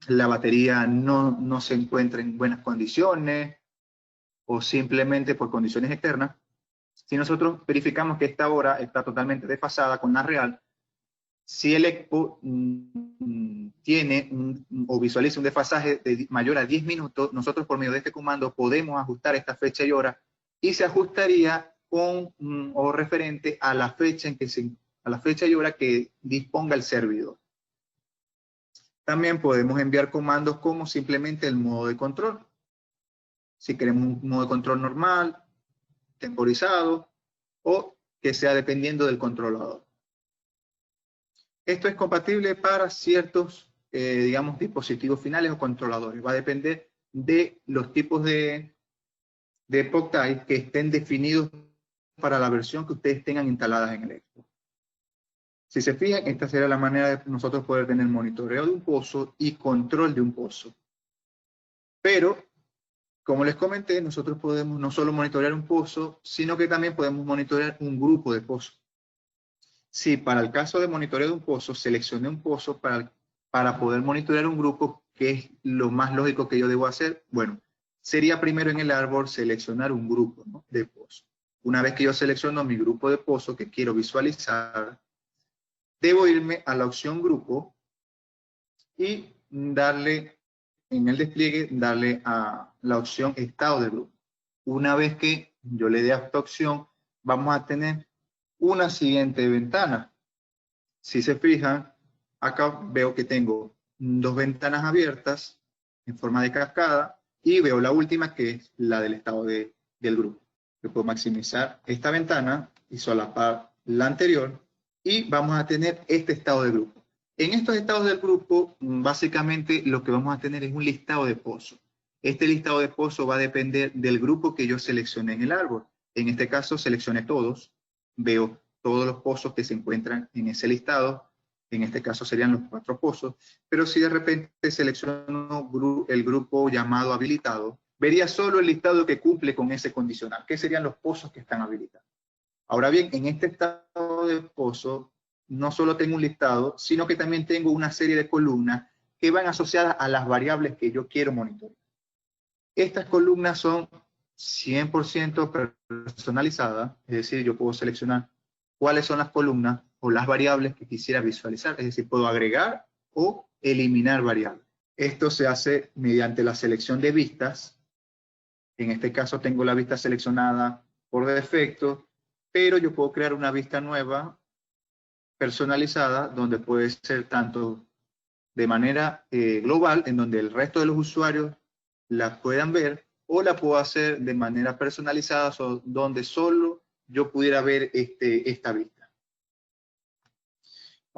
la batería no se encuentra en buenas condiciones o simplemente por condiciones externas, si nosotros verificamos que esta hora está totalmente desfasada con la real, si el Expo tiene o visualiza un desfasaje mayor a 10 minutos, nosotros por medio de este comando podemos ajustar esta fecha y hora y se ajustaría con o referente a la fecha en que a la fecha y hora que disponga el servidor. También podemos enviar comandos como simplemente el modo de control. Si queremos un modo de control normal, temporizado o que sea dependiendo del controlador. Esto es compatible para ciertos, digamos, dispositivos finales o controladores. Va a depender de los tipos de POC type que estén definidos para la versión que ustedes tengan instaladas en el Expo. Si se fijan, esta sería la manera de nosotros poder tener monitoreo de un pozo y control de un pozo. Pero, como les comenté, nosotros podemos no solo monitorear un pozo, sino que también podemos monitorear un grupo de pozos. Si para el caso de monitoreo de un pozo, seleccioné un pozo para poder monitorear un grupo, que es lo más lógico que yo debo hacer, bueno, sería primero en el árbol seleccionar un grupo, ¿no?, de pozo. Una vez que yo selecciono mi grupo de pozo que quiero visualizar, debo irme a la opción grupo y darle, en el despliegue, darle a la opción estado de grupo. Una vez que yo le dé a esta opción, vamos a tener una siguiente ventana. Si se fijan, acá veo que tengo dos ventanas abiertas en forma de cascada y veo la última que es la del estado del grupo. Yo puedo maximizar esta ventana y solapar la anterior y vamos a tener este estado de grupo. En estos estados del grupo, básicamente lo que vamos a tener es un listado de pozos. Este listado de pozos va a depender del grupo que yo seleccioné en el árbol. En este caso seleccioné todos, veo todos los pozos que se encuentran en ese listado, en este caso serían los 4 pozos, pero si de repente selecciono el grupo llamado habilitado, vería solo el listado que cumple con ese condicional, que serían los pozos que están habilitados. Ahora bien, en este estado de pozo, no solo tengo un listado, sino que también tengo una serie de columnas que van asociadas a las variables que yo quiero monitorear. Estas columnas son 100% personalizadas, es decir, yo puedo seleccionar cuáles son las columnas o las variables que quisiera visualizar, es decir, puedo agregar o eliminar variables. Esto se hace mediante la selección de vistas. En este caso tengo la vista seleccionada por defecto, pero yo puedo crear una vista nueva, personalizada, donde puede ser tanto de manera global, en donde el resto de los usuarios la puedan ver, o la puedo hacer de manera personalizada, donde solo yo pudiera ver esta vista.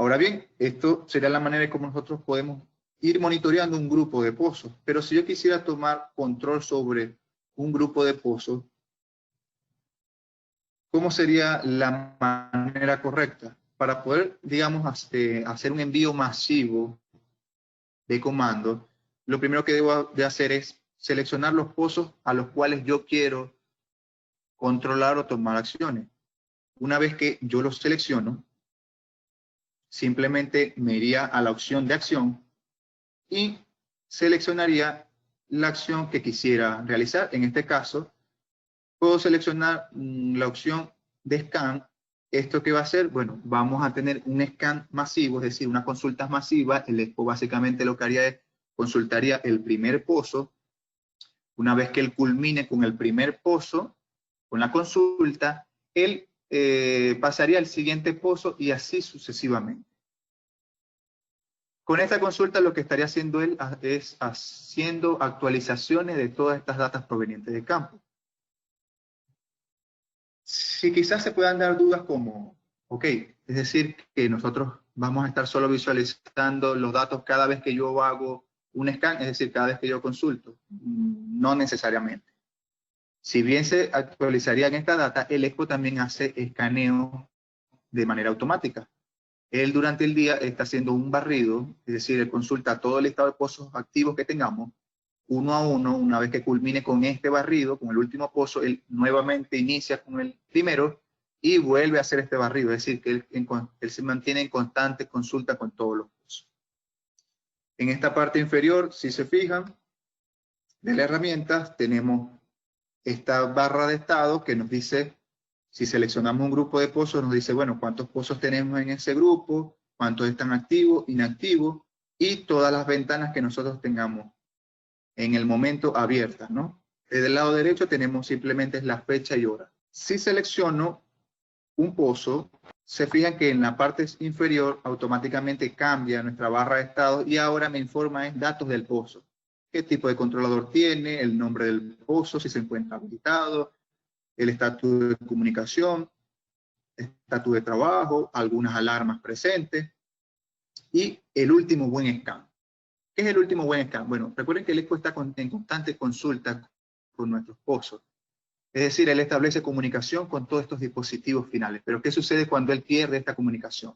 Ahora bien, esto sería la manera en cómo nosotros podemos ir monitoreando un grupo de pozos. Pero si yo quisiera tomar control sobre un grupo de pozos, ¿cómo sería la manera correcta? Para poder, digamos, hacer un envío masivo de comandos, lo primero que debo de hacer es seleccionar los pozos a los cuales yo quiero controlar o tomar acciones. Una vez que yo los selecciono, simplemente me iría a la opción de acción y seleccionaría la acción que quisiera realizar. En este caso, puedo seleccionar la opción de scan. ¿Esto qué va a hacer? Bueno, vamos a tener un scan masivo, es decir, una consulta masiva. El EXPO básicamente lo que haría es consultaría el primer pozo. Una vez que él culmine con el primer pozo, con la consulta, él pasaría al siguiente pozo y así sucesivamente. Con esta consulta lo que estaría haciendo él es haciendo actualizaciones de todas estas datas provenientes del campo. Si quizás se puedan dar dudas como, ok, es decir, que nosotros vamos a estar solo visualizando los datos cada vez que yo hago un scan, es decir, cada vez que yo consulto. No necesariamente. Si bien se actualizarían esta data, el EXPO también hace escaneo de manera automática. Él durante el día está haciendo un barrido, es decir, él consulta todo el estado de pozos activos que tengamos, uno a uno. Una vez que culmine con este barrido, con el último pozo, él nuevamente inicia con el primero y vuelve a hacer este barrido, es decir, que él se mantiene en constante consulta con todos los pozos. En esta parte inferior, si se fijan, de la herramienta, tenemos esta barra de estado que nos dice, si seleccionamos un grupo de pozos, nos dice, bueno, cuántos pozos tenemos en ese grupo, cuántos están activos, inactivos, y todas las ventanas que nosotros tengamos en el momento abiertas, ¿no? Desde el lado derecho tenemos simplemente la fecha y hora. Si selecciono un pozo, se fijan que en la parte inferior automáticamente cambia nuestra barra de estado y ahora me informa en datos del pozo. Qué tipo de controlador tiene, el nombre del pozo, si se encuentra habilitado, el estatus de comunicación, estatus de trabajo, algunas alarmas presentes y el último buen scan. ¿Qué es el último buen scan? Bueno, recuerden que el EXPO está en constante consulta con nuestros pozos. Es decir, él establece comunicación con todos estos dispositivos finales. Pero ¿qué sucede cuando él pierde esta comunicación?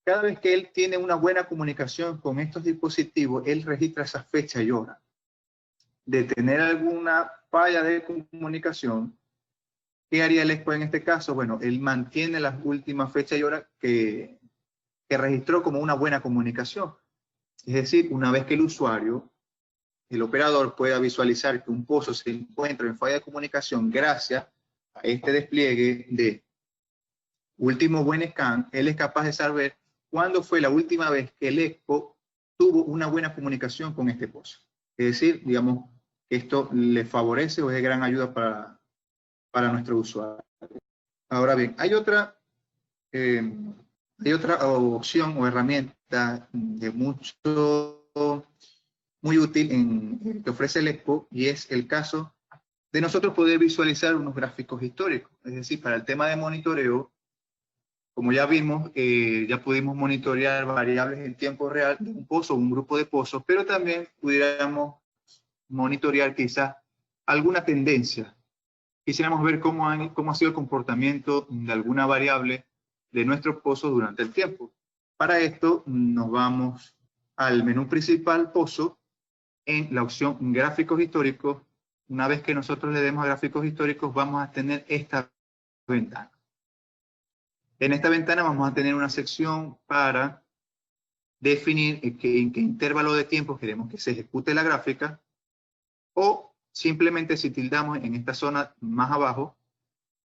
Cada vez que él tiene una buena comunicación con estos dispositivos, él registra esa fecha y hora. De tener alguna falla de comunicación, ¿qué haría el EXPO en este caso? Bueno, él mantiene las últimas fechas y horas que registró como una buena comunicación. Es decir, una vez que el usuario, el operador, pueda visualizar que un pozo se encuentra en falla de comunicación gracias a este despliegue de último buen scan, él es capaz de saber cuándo fue la última vez que el EXPO tuvo una buena comunicación con este pozo. Es decir, digamos, que esto le favorece o es de gran ayuda para nuestro usuario. Ahora bien, hay otra opción o herramienta de muy útil que ofrece el EXPO, y es el caso de nosotros poder visualizar unos gráficos históricos. Es decir, para el tema de monitoreo, como ya vimos, ya pudimos monitorear variables en tiempo real de un pozo o un grupo de pozos, pero también pudiéramos monitorear quizás alguna tendencia. Quisiéramos ver cómo ha sido el comportamiento de alguna variable de nuestros pozos durante el tiempo. Para esto nos vamos al menú principal pozo en la opción gráficos históricos. Una vez que nosotros le demos a gráficos históricos, vamos a tener esta ventana. En esta ventana vamos a tener una sección para definir en qué intervalo de tiempo queremos que se ejecute la gráfica, o simplemente si tildamos en esta zona más abajo,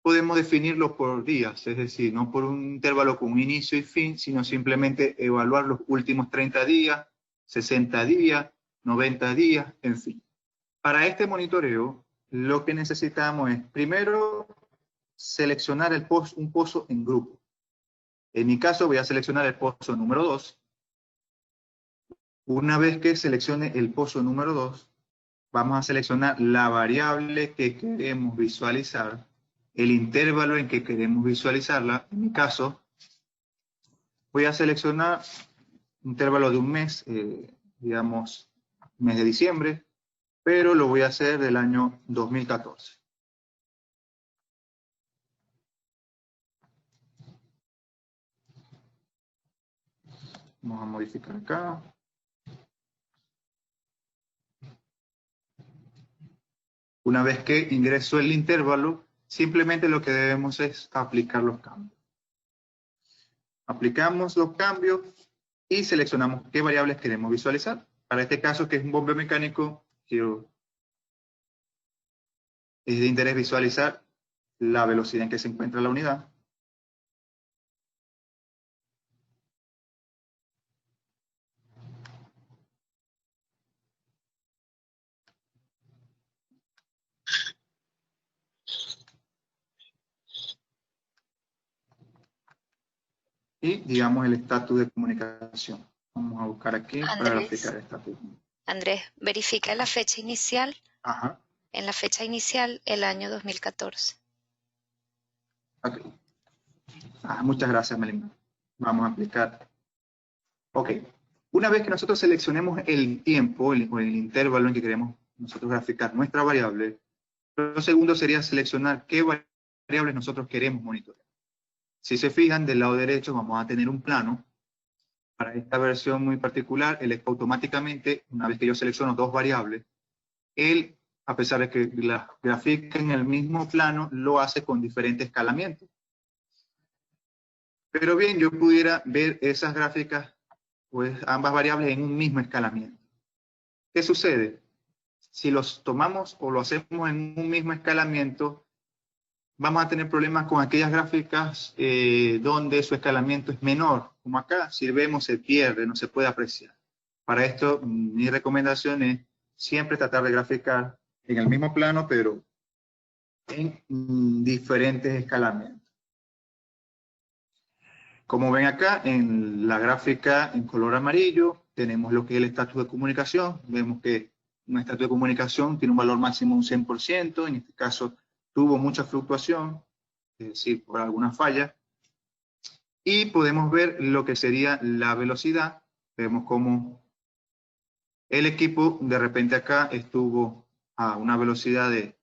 podemos definirlo por días, es decir, no por un intervalo con un inicio y fin, sino simplemente evaluar los últimos 30 días, 60 días, 90 días, en fin. Para este monitoreo, lo que necesitamos es, primero, seleccionar un pozo en grupo. En mi caso, voy a seleccionar el pozo número 2. Una vez que seleccione el pozo número 2, vamos a seleccionar la variable que queremos visualizar, el intervalo en que queremos visualizarla. En mi caso, Voy a seleccionar un intervalo de un mes, digamos, mes de diciembre, pero lo voy a hacer del año 2014. Vamos a modificar acá. Una vez que ingreso el intervalo, simplemente lo que debemos es aplicar los cambios. Aplicamos los cambios y seleccionamos qué variables queremos visualizar. Para este caso, que es un bombeo mecánico, es de interés visualizar la velocidad en que se encuentra la unidad. Y, digamos, el estatus de comunicación. Vamos a buscar aquí para graficar el estatus. Andrés, verifica la fecha inicial. Ajá. En la fecha inicial, el año 2014. Ok. Muchas gracias, Melina. Vamos a aplicar. Ok. Una vez que nosotros seleccionemos el tiempo, el intervalo en que queremos nosotros graficar nuestra variable, lo segundo sería seleccionar qué variables nosotros queremos monitorear. Si se fijan, del lado derecho vamos a tener un plano. Para esta versión muy particular, él automáticamente, una vez que yo selecciono dos variables, él, a pesar de que las grafica en el mismo plano, lo hace con diferentes escalamientos. Pero bien, yo pudiera ver esas gráficas, pues ambas variables en un mismo escalamiento. ¿Qué sucede? Si los tomamos o lo hacemos en un mismo escalamiento, vamos a tener problemas con aquellas gráficas donde su escalamiento es menor. Como acá, si vemos, se pierde, no se puede apreciar. Para esto, mi recomendación es siempre tratar de graficar en el mismo plano, pero en diferentes escalamientos. Como ven acá, en la gráfica en color amarillo, tenemos lo que es el estatus de comunicación. Vemos que un estatus de comunicación tiene un valor máximo de un 100%, en este caso tuvo mucha fluctuación, es decir, por alguna falla. Y podemos ver lo que sería la velocidad. Vemos cómo el equipo de repente acá estuvo a una velocidad de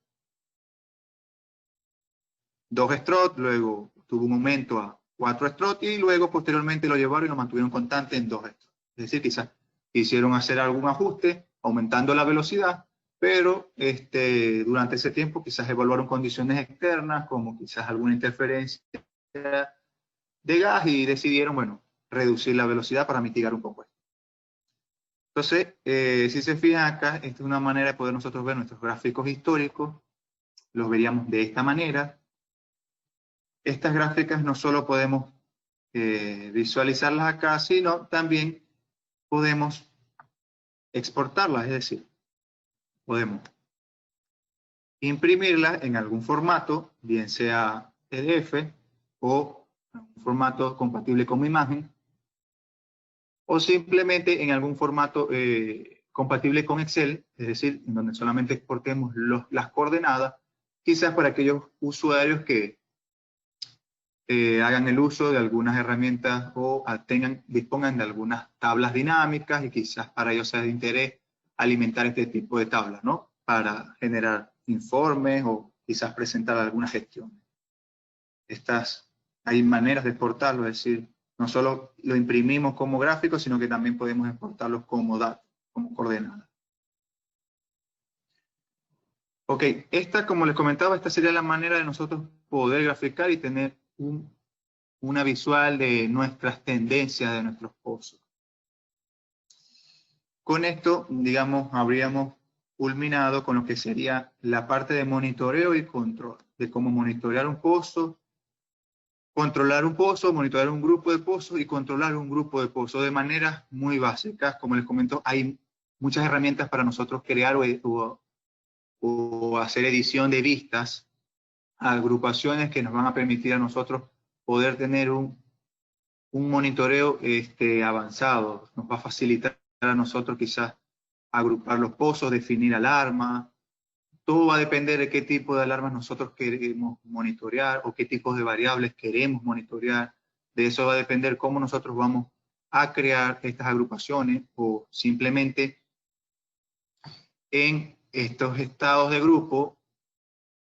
2 strokes, luego tuvo un aumento a 4 strokes y luego posteriormente lo llevaron y lo mantuvieron constante en 2 strokes. Es decir, quizás quisieron hacer algún ajuste aumentando la velocidad, pero durante ese tiempo quizás evaluaron condiciones externas como quizás alguna interferencia de gas y decidieron, bueno, reducir la velocidad para mitigar un poco esto. Entonces, si se fijan acá, esta es una manera de poder nosotros ver nuestros gráficos históricos, los veríamos de esta manera. Estas gráficas no solo podemos visualizarlas acá, sino también podemos exportarlas, es decir, podemos imprimirlas en algún formato, bien sea PDF o un formato compatible con mi imagen, o simplemente en algún formato compatible con Excel, es decir, en donde solamente exportemos las coordenadas, quizás para aquellos usuarios que hagan el uso de algunas herramientas o dispongan de algunas tablas dinámicas y quizás para ellos sea de interés alimentar este tipo de tablas, ¿no? Para generar informes o quizás presentar alguna gestión. Hay maneras de exportarlo, es decir, no solo lo imprimimos como gráfico, sino que también podemos exportarlos como datos, como coordenadas. Ok, como les comentaba, esta sería la manera de nosotros poder graficar y tener una visual de nuestras tendencias, de nuestros pozos. Con esto, digamos, habríamos culminado con lo que sería la parte de monitoreo y control, de cómo monitorear un pozo, controlar un pozo, monitorear un grupo de pozos y controlar un grupo de pozos de maneras muy básicas. Como les comento, hay muchas herramientas para nosotros crear o hacer edición de vistas, agrupaciones que nos van a permitir a nosotros poder tener un monitoreo avanzado. Nos va a facilitar a nosotros quizás agrupar los pozos, definir alarmas. Todo va a depender de qué tipo de alarmas nosotros queremos monitorear o qué tipos de variables queremos monitorear. de eso va a depender cómo nosotros vamos a crear estas agrupaciones o simplemente en estos estados de grupo,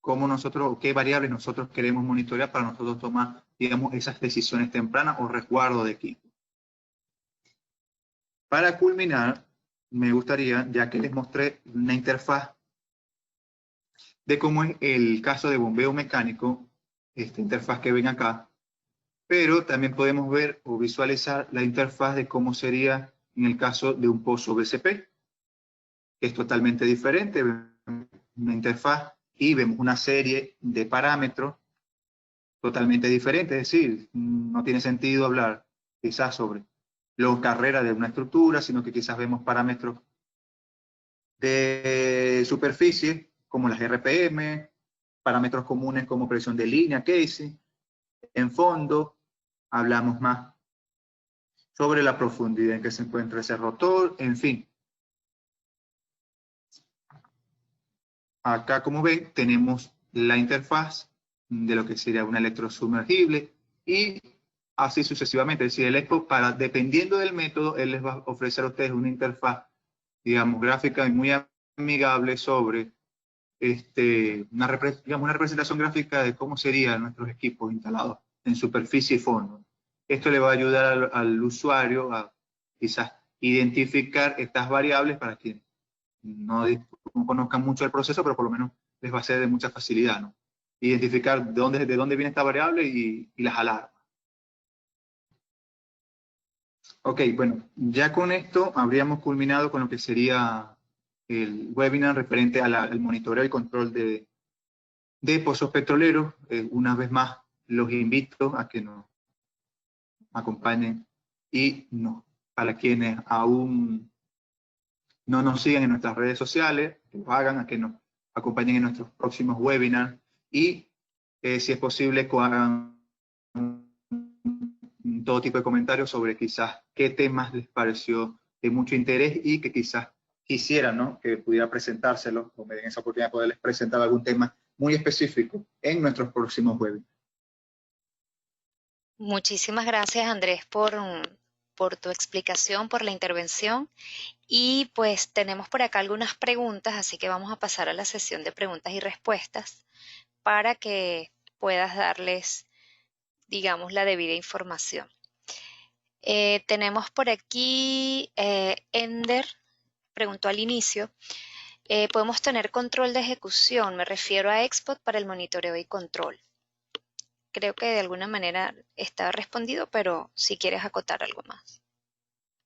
cómo nosotros, qué variables nosotros queremos monitorear para nosotros tomar, digamos, esas decisiones tempranas o resguardo de equipo. Para culminar, me gustaría, ya que les mostré una interfaz de cómo es el caso de bombeo mecánico, esta interfaz que ven acá, pero también podemos ver o visualizar la interfaz de cómo sería en el caso de un pozo BCP, que es totalmente diferente. Una interfaz y vemos una serie de parámetros totalmente diferentes, es decir, no tiene sentido hablar quizás sobre la carrera de una estructura, sino que quizás vemos parámetros de superficie, como las RPM, parámetros comunes como presión de línea, casing. En fondo, hablamos más sobre la profundidad en que se encuentra ese rotor, en fin. Acá, como ven, tenemos la interfaz de lo que sería un electrosumergible y así sucesivamente. Es decir, el EXPO, dependiendo del método, él les va a ofrecer a ustedes una interfaz, digamos, gráfica y muy amigable sobre una representación gráfica de cómo serían nuestros equipos instalados en superficie y fondo. Esto le va a ayudar al usuario a quizás identificar estas variables para quienes no conozcan mucho el proceso, pero por lo menos les va a ser de mucha facilidad, ¿no? Identificar de dónde viene esta variable y las alarmas. Ok, bueno, ya con esto habríamos culminado con lo que sería el webinar referente al monitoreo y control de pozos petroleros. Una vez más, los invito a que nos acompañen y para quienes aún no nos siguen en nuestras redes sociales, que lo hagan, a que nos acompañen en nuestros próximos webinars y, si es posible, hagan todo tipo de comentarios sobre quizás qué temas les pareció de mucho interés y que quizás quisieran, ¿no?, que pudiera presentárselos o me den esa oportunidad de poderles presentar algún tema muy específico en nuestros próximos webinars. Muchísimas gracias, Andrés, por tu explicación, por la intervención. Y pues tenemos por acá algunas preguntas, así que vamos a pasar a la sesión de preguntas y respuestas para que puedas darles, digamos, la debida información. Tenemos por aquí, Ender preguntó al inicio, ¿podemos tener control de ejecución? Me refiero a Export para el monitoreo y control. Creo que de alguna manera está respondido, pero si quieres acotar algo más.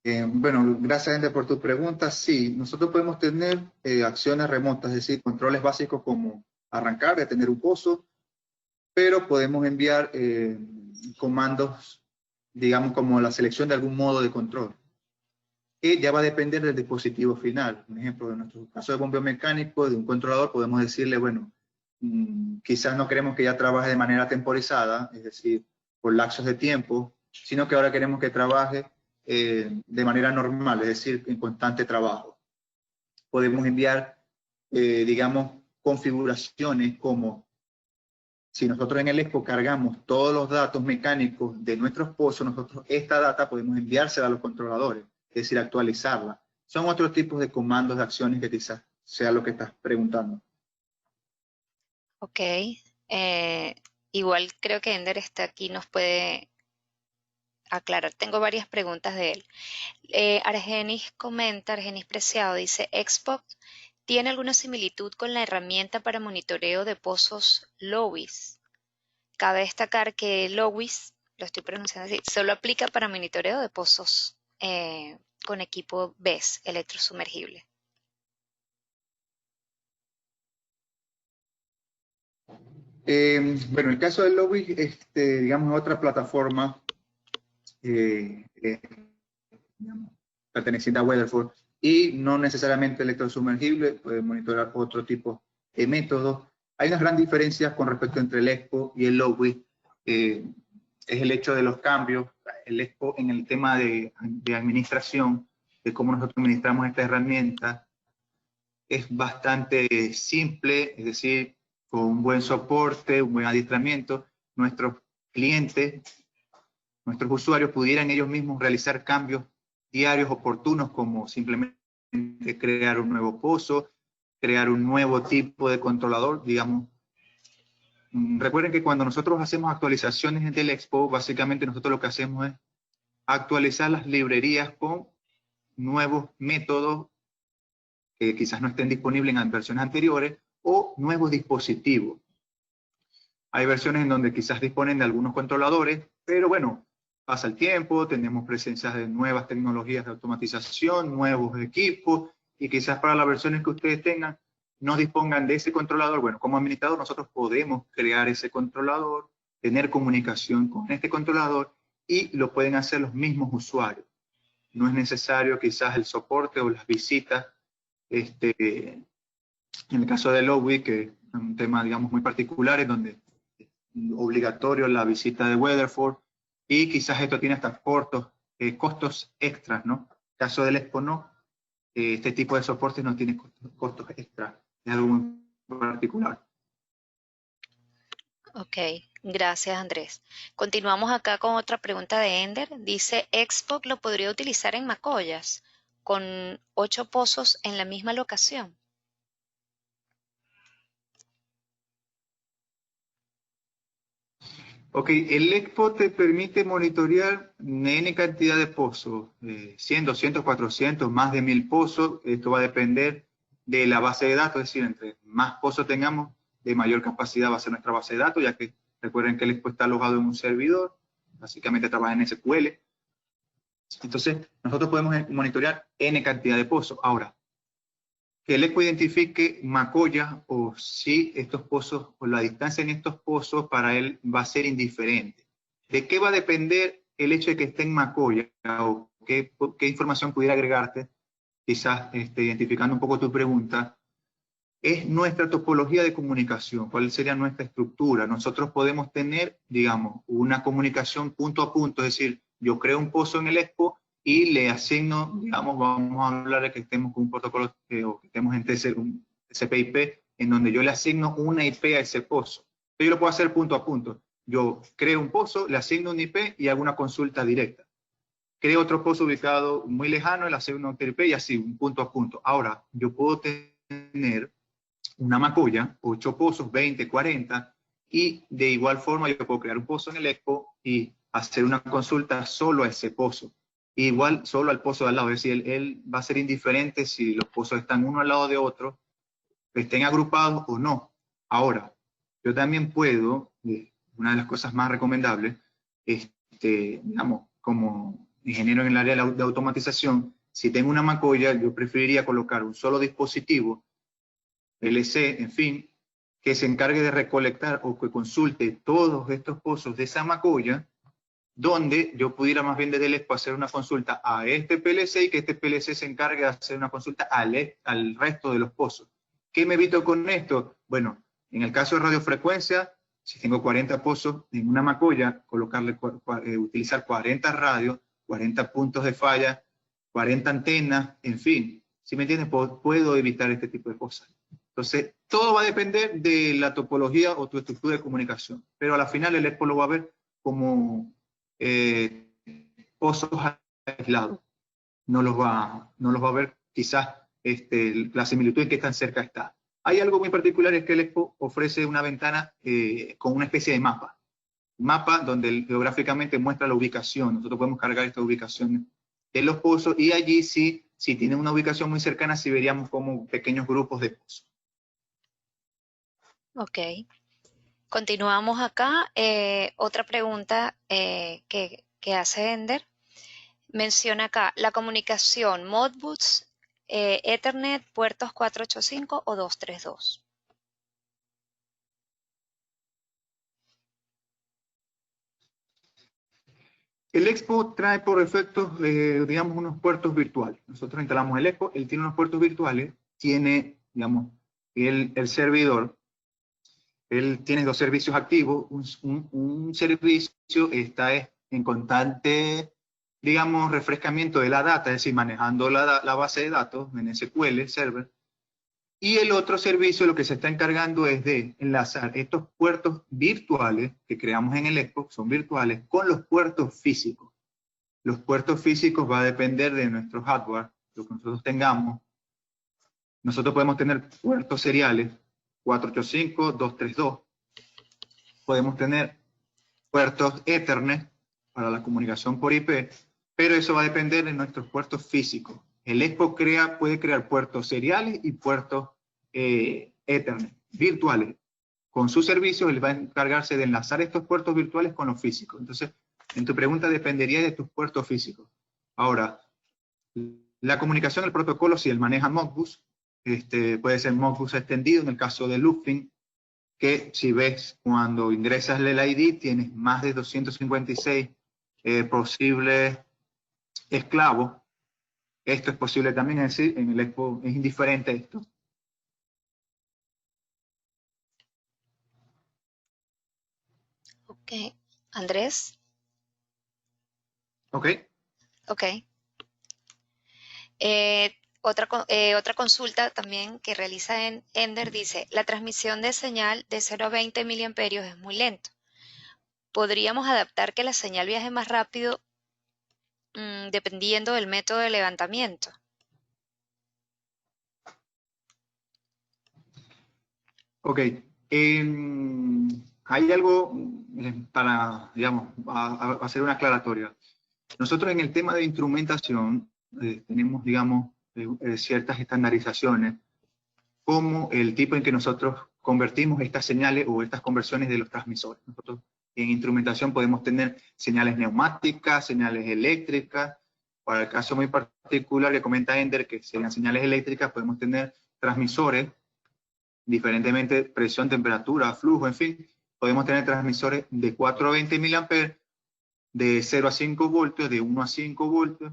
Bueno, gracias, Ender, por tu pregunta. Sí, nosotros podemos tener acciones remotas, es decir, controles básicos como arrancar, detener un pozo, pero podemos enviar comandos, digamos, como la selección de algún modo de control, que ya va a depender del dispositivo final. Por ejemplo, en nuestro caso de bombeo mecánico, de un controlador, podemos decirle, bueno, quizás no queremos que ya trabaje de manera temporizada, es decir, por lapsos de tiempo, sino que ahora queremos que trabaje de manera normal, es decir, en constante trabajo. Podemos enviar, digamos, configuraciones como si nosotros en el EXPO cargamos todos los datos mecánicos de nuestros pozos, nosotros esta data podemos enviársela a los controladores, es decir, actualizarla. Son otros tipos de comandos de acciones que quizás sea lo que estás preguntando. Ok. Igual creo que Ender está aquí, nos puede aclarar. Tengo varias preguntas de él. Argenis comenta, Argenis Preciado dice, Xbox tiene alguna similitud con la herramienta para monitoreo de pozos Lowis. Cabe destacar que Lowis, lo estoy pronunciando así, solo aplica para monitoreo de pozos con equipo BESS, electrosumergible. Bueno, el caso de Lobby, digamos, es otra plataforma digamos, perteneciente a Weatherford y no necesariamente electrosumergible, puede monitorear otro tipo de métodos. Hay unas grandes diferencias con respecto entre el EXPO y el Lowis. Es el hecho de los cambios. El EXPO en el tema de administración, de cómo nosotros administramos esta herramienta, es bastante simple, es decir, con un buen soporte, un buen adiestramiento. Nuestros clientes nuestros usuarios pudieran ellos mismos realizar cambios diarios oportunos, como simplemente crear un nuevo pozo, crear un nuevo tipo de controlador, digamos. Recuerden que cuando nosotros hacemos actualizaciones del Expo, básicamente nosotros lo que hacemos es actualizar las librerías con nuevos métodos que quizás no estén disponibles en versiones anteriores, o nuevos dispositivos. Hay versiones en donde quizás disponen de algunos controladores, pero bueno, pasa el tiempo, tenemos presencias de nuevas tecnologías de automatización, nuevos equipos, y quizás para las versiones que ustedes tengan, no dispongan de ese controlador. Bueno, como administrador nosotros podemos crear ese controlador, tener comunicación con este controlador, y lo pueden hacer los mismos usuarios. No es necesario quizás el soporte o las visitas. En el caso de Lowy, que es un tema, digamos, muy particular, en donde es obligatorio la visita de Weatherford, y quizás esto tiene hasta costos extras, ¿no? En el caso del Expo no, este tipo de soporte no tiene costos extras, es algo muy particular. Ok, gracias Andrés. Continuamos acá con otra pregunta de Ender. Dice, Xbox lo podría utilizar en Macoyas con 8 pozos en la misma locación. Ok, el Expo te permite monitorear N cantidad de pozos, 100, 200, 400, más de 1000 pozos. Esto va a depender de la base de datos, es decir, entre más pozos tengamos, de mayor capacidad va a ser nuestra base de datos, ya que recuerden que el Expo está alojado en un servidor, básicamente trabaja en SQL. Entonces, nosotros podemos monitorear N cantidad de pozos. Ahora, que el Expo identifique Macoyas o si estos pozos o la distancia en estos pozos para él va a ser indiferente. ¿De qué va a depender el hecho de que esté en Macoya o qué información pudiera agregarte? Quizás identificando un poco tu pregunta, es nuestra topología de comunicación. ¿Cuál sería nuestra estructura? Nosotros podemos tener, digamos, una comunicación punto a punto, es decir, yo creo un pozo en el Expo y le asigno, digamos, vamos a hablar de que estemos con un protocolo o que estemos en un TCP/IP, en donde yo le asigno una IP a ese pozo. Yo lo puedo hacer punto a punto. Yo creo un pozo, le asigno un IP y hago una consulta directa. Creo otro pozo ubicado muy lejano, le asigno un IP y así, un punto a punto. Ahora, yo puedo tener una Macoya, 8 pozos, 20, 40, y de igual forma yo puedo crear un pozo en el Expo y hacer una consulta solo a ese pozo. Igual solo al pozo de al lado, es decir, él va a ser indiferente si los pozos están uno al lado de otro, estén agrupados o no. Ahora, yo también puedo, una de las cosas más recomendables, digamos, como ingeniero en el área de automatización, si tengo una Macoya, yo preferiría colocar un solo dispositivo PLC, en fin, que se encargue de recolectar o que consulte todos estos pozos de esa Macoya, donde yo pudiera más bien desde el Expo hacer una consulta a este PLC y que este PLC se encargue de hacer una consulta al resto de los pozos. ¿Qué me evito con esto? Bueno, en el caso de radiofrecuencia, si tengo 40 pozos en una Macoya, utilizar 40 radios, 40 puntos de falla, 40 antenas, en fin, ¿sí me entienden? Puedo evitar este tipo de cosas. Entonces, todo va a depender de la topología o tu estructura de comunicación, pero a la final el Expo lo va a ver como pozos aislados. No los va a ver quizás la similitud en qué tan cerca está. Hay algo muy particular, es que el Expo ofrece una ventana con una especie de mapa. Mapa donde geográficamente muestra la ubicación. Nosotros podemos cargar esta ubicación de los pozos y allí sí, si tienen una ubicación muy cercana, sí veríamos como pequeños grupos de pozos. Ok. Continuamos acá. Otra pregunta que hace Ender. Menciona acá la comunicación Modbus, Ethernet, puertos 485 o 232. El Expo trae por defecto, digamos, unos puertos virtuales. Nosotros instalamos el Expo, él tiene unos puertos virtuales, tiene, digamos, el servidor, él tiene 2 servicios activos, un servicio está en constante, digamos, refrescamiento de la data, es decir, manejando la base de datos en SQL Server, Y el otro servicio lo que se está encargando es de enlazar estos puertos virtuales que creamos en el Expo, son virtuales, con los puertos físicos. Los puertos físicos va a depender de nuestro hardware, lo que nosotros tengamos. Nosotros podemos tener puertos seriales 485, 232. Podemos tener puertos Ethernet para la comunicación por IP, pero eso va a depender de nuestros puertos físicos. El Expo puede crear puertos seriales y puertos Ethernet, virtuales. Con sus servicios, él va a encargarse de enlazar estos puertos virtuales con los físicos. Entonces, en tu pregunta dependería de tus puertos físicos. Ahora, la comunicación, el protocolo, si él maneja Modbus, puede ser Modbus extendido en el caso de Loopfin, que si ves cuando ingresas el ID tienes más de 256 posibles esclavos. Esto es posible también, es decir, en el Expo es indiferente esto. Ok. Andrés. Ok. Ok. Otra consulta también que realiza en Ender dice, la transmisión de señal de 0 a 20 miliamperios es muy lento. ¿Podríamos adaptar que la señal viaje más rápido dependiendo del método de levantamiento? Ok. Hay algo para, digamos, hacer una aclaratoria. Nosotros en el tema de instrumentación tenemos, digamos, ciertas estandarizaciones, como el tipo en que nosotros convertimos estas señales o estas conversiones de los transmisores. Nosotros en instrumentación podemos tener señales neumáticas, señales eléctricas. Para el caso muy particular que comenta Ender, que serían señales eléctricas, podemos tener transmisores, diferentemente presión, temperatura, flujo, en fin. Podemos tener transmisores de 4 a 20 miliamperes, de 0 a 5 voltios, de 1 a 5 voltios.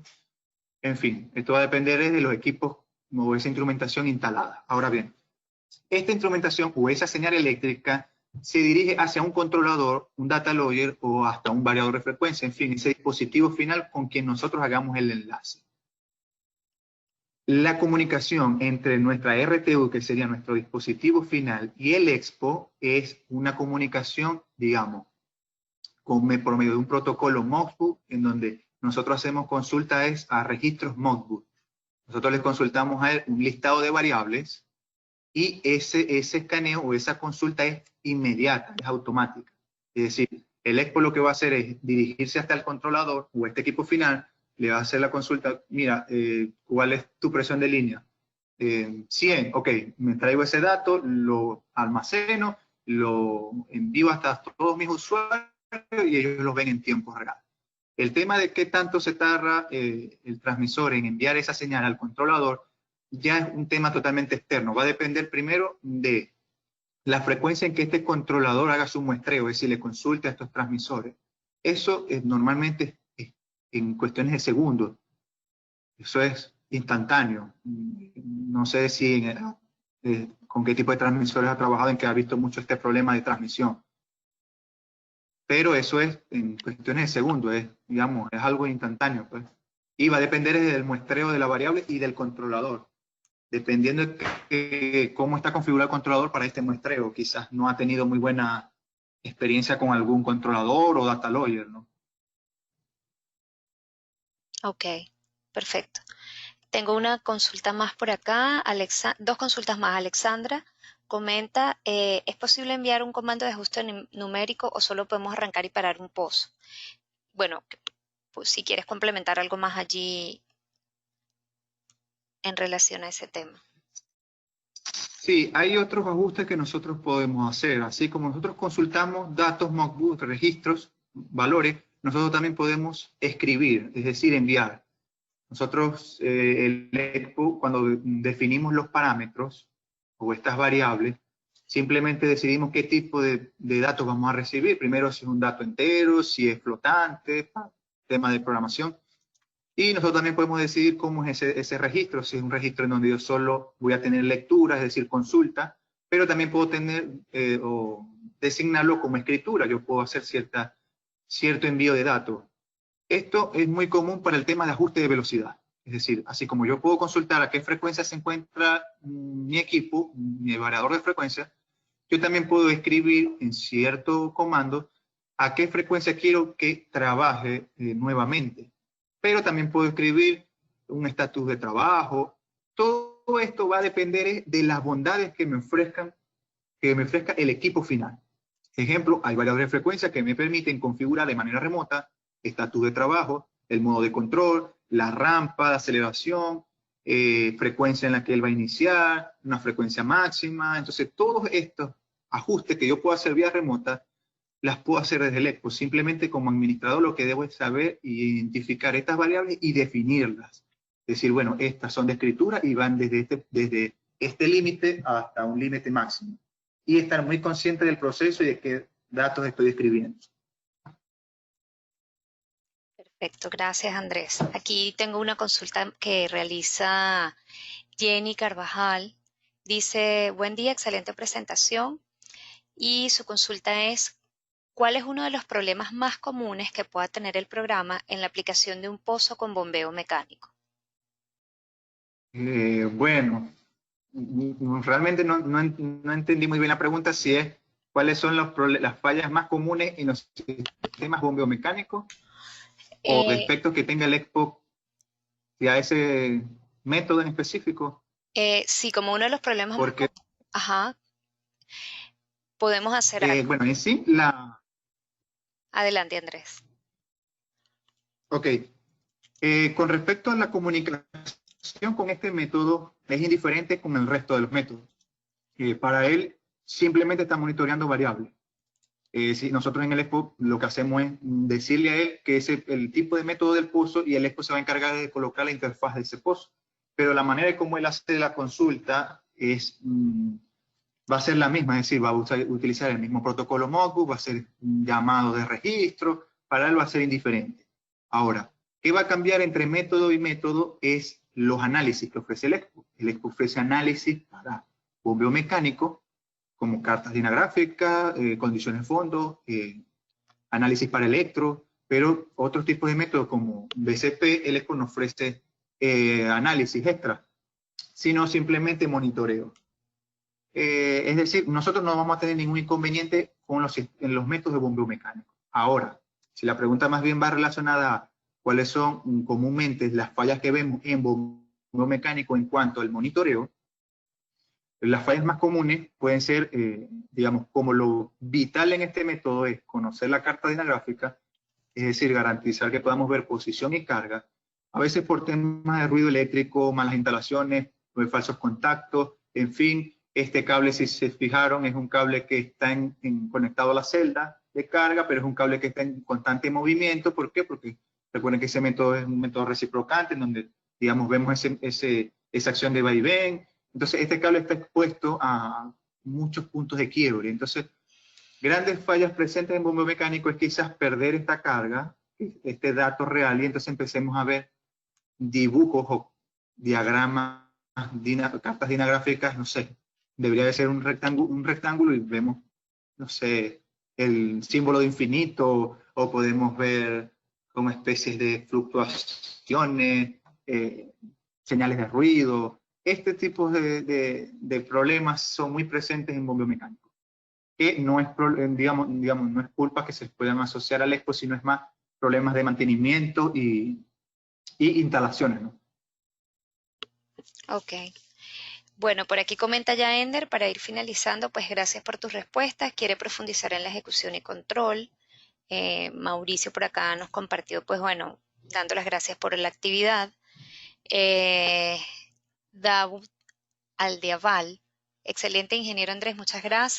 En fin, esto va a depender de los equipos o esa instrumentación instalada. Ahora bien, esta instrumentación o esa señal eléctrica se dirige hacia un controlador, un data logger o hasta un variador de frecuencia, en fin, ese dispositivo final con quien nosotros hagamos el enlace. La comunicación entre nuestra RTU, que sería nuestro dispositivo final, y el Expo es una comunicación, digamos, por medio de un protocolo Modbus, en donde nosotros hacemos consultas a registros Modbus. Nosotros les consultamos a él un listado de variables, y ese escaneo o esa consulta es inmediata, es automática. Es decir, el Expo lo que va a hacer es dirigirse hasta el controlador o este equipo final, le va a hacer la consulta, mira, ¿cuál es tu presión de línea? 100, ok, me traigo ese dato, lo almaceno, lo envío hasta todos mis usuarios y ellos lo ven en tiempo real. El tema de qué tanto se tarda el transmisor en enviar esa señal al controlador ya es un tema totalmente externo. Va a depender primero de la frecuencia en que este controlador haga su muestreo, es decir, le consulte a estos transmisores. Eso normalmente es en cuestiones de segundos. Eso es instantáneo. No sé si con qué tipo de transmisores ha trabajado, en que ha visto mucho este problema de transmisión. Pero eso es en cuestiones de segundos, digamos, es algo instantáneo, pues. Y va a depender del muestreo de la variable y del controlador. Dependiendo de cómo está configurado el controlador para este muestreo, quizás no ha tenido muy buena experiencia con algún controlador o data logger, ¿no? Ok, perfecto. Tengo una consulta más por acá. Dos consultas más. Alexandra comenta, ¿es posible enviar un comando de ajuste numérico o solo podemos arrancar y parar un pozo? Bueno, pues, si quieres complementar algo más allí en relación a ese tema. Sí, hay otros ajustes que nosotros podemos hacer. Así como nosotros consultamos datos Modbus, registros, valores, nosotros también podemos escribir, es decir, enviar. Nosotros, el Expo, cuando definimos los parámetros o estas variables, simplemente decidimos qué tipo de datos vamos a recibir. Primero, si es un dato entero, si es flotante, tema de programación. Y nosotros también podemos decidir cómo es ese registro, si es un registro en donde yo solo voy a tener lectura, es decir, consulta, pero también puedo tener o designarlo como escritura. Yo puedo hacer cierto envío de datos. Esto es muy común para el tema de ajuste de velocidad. Es decir, así como yo puedo consultar a qué frecuencia se encuentra mi equipo, mi variador de frecuencia, yo también puedo escribir en cierto comando a qué frecuencia quiero que trabaje nuevamente. Pero también puedo escribir un estatus de trabajo. Todo esto va a depender de las bondades que me ofrezca el equipo final. Ejemplo, hay variadores de frecuencia que me permiten configurar de manera remota estatus de trabajo, el modo de control, la rampa de aceleración, frecuencia en la que él va a iniciar, una frecuencia máxima. Entonces, todos estos ajustes que yo puedo hacer vía remota, las puedo hacer desde el Expo. Simplemente como administrador lo que debo es saber identificar estas variables y definirlas. Decir, bueno, estas son de escritura y van desde este límite hasta un límite máximo. Y estar muy consciente del proceso y de qué datos estoy escribiendo. Perfecto, gracias Andrés. Aquí tengo una consulta que realiza Jenny Carvajal. Dice, buen día, excelente presentación. Y su consulta es, ¿cuál es uno de los problemas más comunes que pueda tener el programa en la aplicación de un pozo con bombeo mecánico? Bueno, realmente no entendí muy bien la pregunta, si es cuáles son las fallas más comunes en los sistemas bombeomecánicos o Eh, defectos que tenga el Expo a ese método en específico, sí, como uno de los problemas más porque, comunes, ajá, podemos hacer algo. bueno, en sí, Adelante, Andrés. ok, con respecto a la comunicación con este método, es indiferente con el resto de los métodos. Para él, simplemente está monitoreando variables. Si nosotros en el Expo lo que hacemos es decirle a él que es el tipo de método del pozo y el Expo se va a encargar de colocar la interfaz de ese pozo. Pero la manera de cómo él hace la consulta va a ser la misma, es decir, va a utilizar el mismo protocolo Modbus, va a hacer un llamado de registro, para él va a ser indiferente. Ahora, ¿qué va a cambiar entre método y método? Es los análisis que ofrece el Expo. El Expo ofrece análisis para bombeo mecánico, como cartas dinagráficas, condiciones de fondo, análisis para electro, pero otros tipos de métodos como BCP, el Expo no ofrece análisis extra, sino simplemente monitoreo. Es decir, nosotros no vamos a tener ningún inconveniente con en los métodos de bombeo mecánico. Ahora, si la pregunta más bien va relacionada a cuáles son comúnmente las fallas que vemos en bombeo mecánico en cuanto al monitoreo, las fallas más comunes pueden ser, digamos, como lo vital en este método es conocer la carta dinagráfica, es decir, garantizar que podamos ver posición y carga, a veces por temas de ruido eléctrico, malas instalaciones, falsos contactos, en fin, este cable, si se fijaron, es un cable que está conectado a la celda de carga, pero es un cable que está en constante movimiento. ¿Por qué? Porque recuerden que ese método es un método reciprocante, en donde, digamos, vemos esa acción de vaivén. Entonces, este cable está expuesto a muchos puntos de quiebre. Entonces, grandes fallas presentes en bombeo mecánico es quizás perder esta carga, este dato real, y entonces empecemos a ver dibujos o diagramas, cartas dinagráficas, no sé, debería de ser un rectángulo y vemos, no sé, el símbolo de infinito, o podemos ver como especies de fluctuaciones, señales de ruido. Este tipo de problemas son muy presentes en bombeo mecánico, que no es, digamos, no es culpa que se puedan asociar al Expo, sino es más problemas de mantenimiento y instalaciones, ¿no? Ok. Bueno, por aquí comenta ya Ender, para ir finalizando, pues gracias por tus respuestas. Quiere profundizar en la ejecución y control. Mauricio por acá nos compartió, pues bueno, dando las gracias por la actividad. Eh, David Aldeaval, excelente ingeniero Andrés, muchas gracias.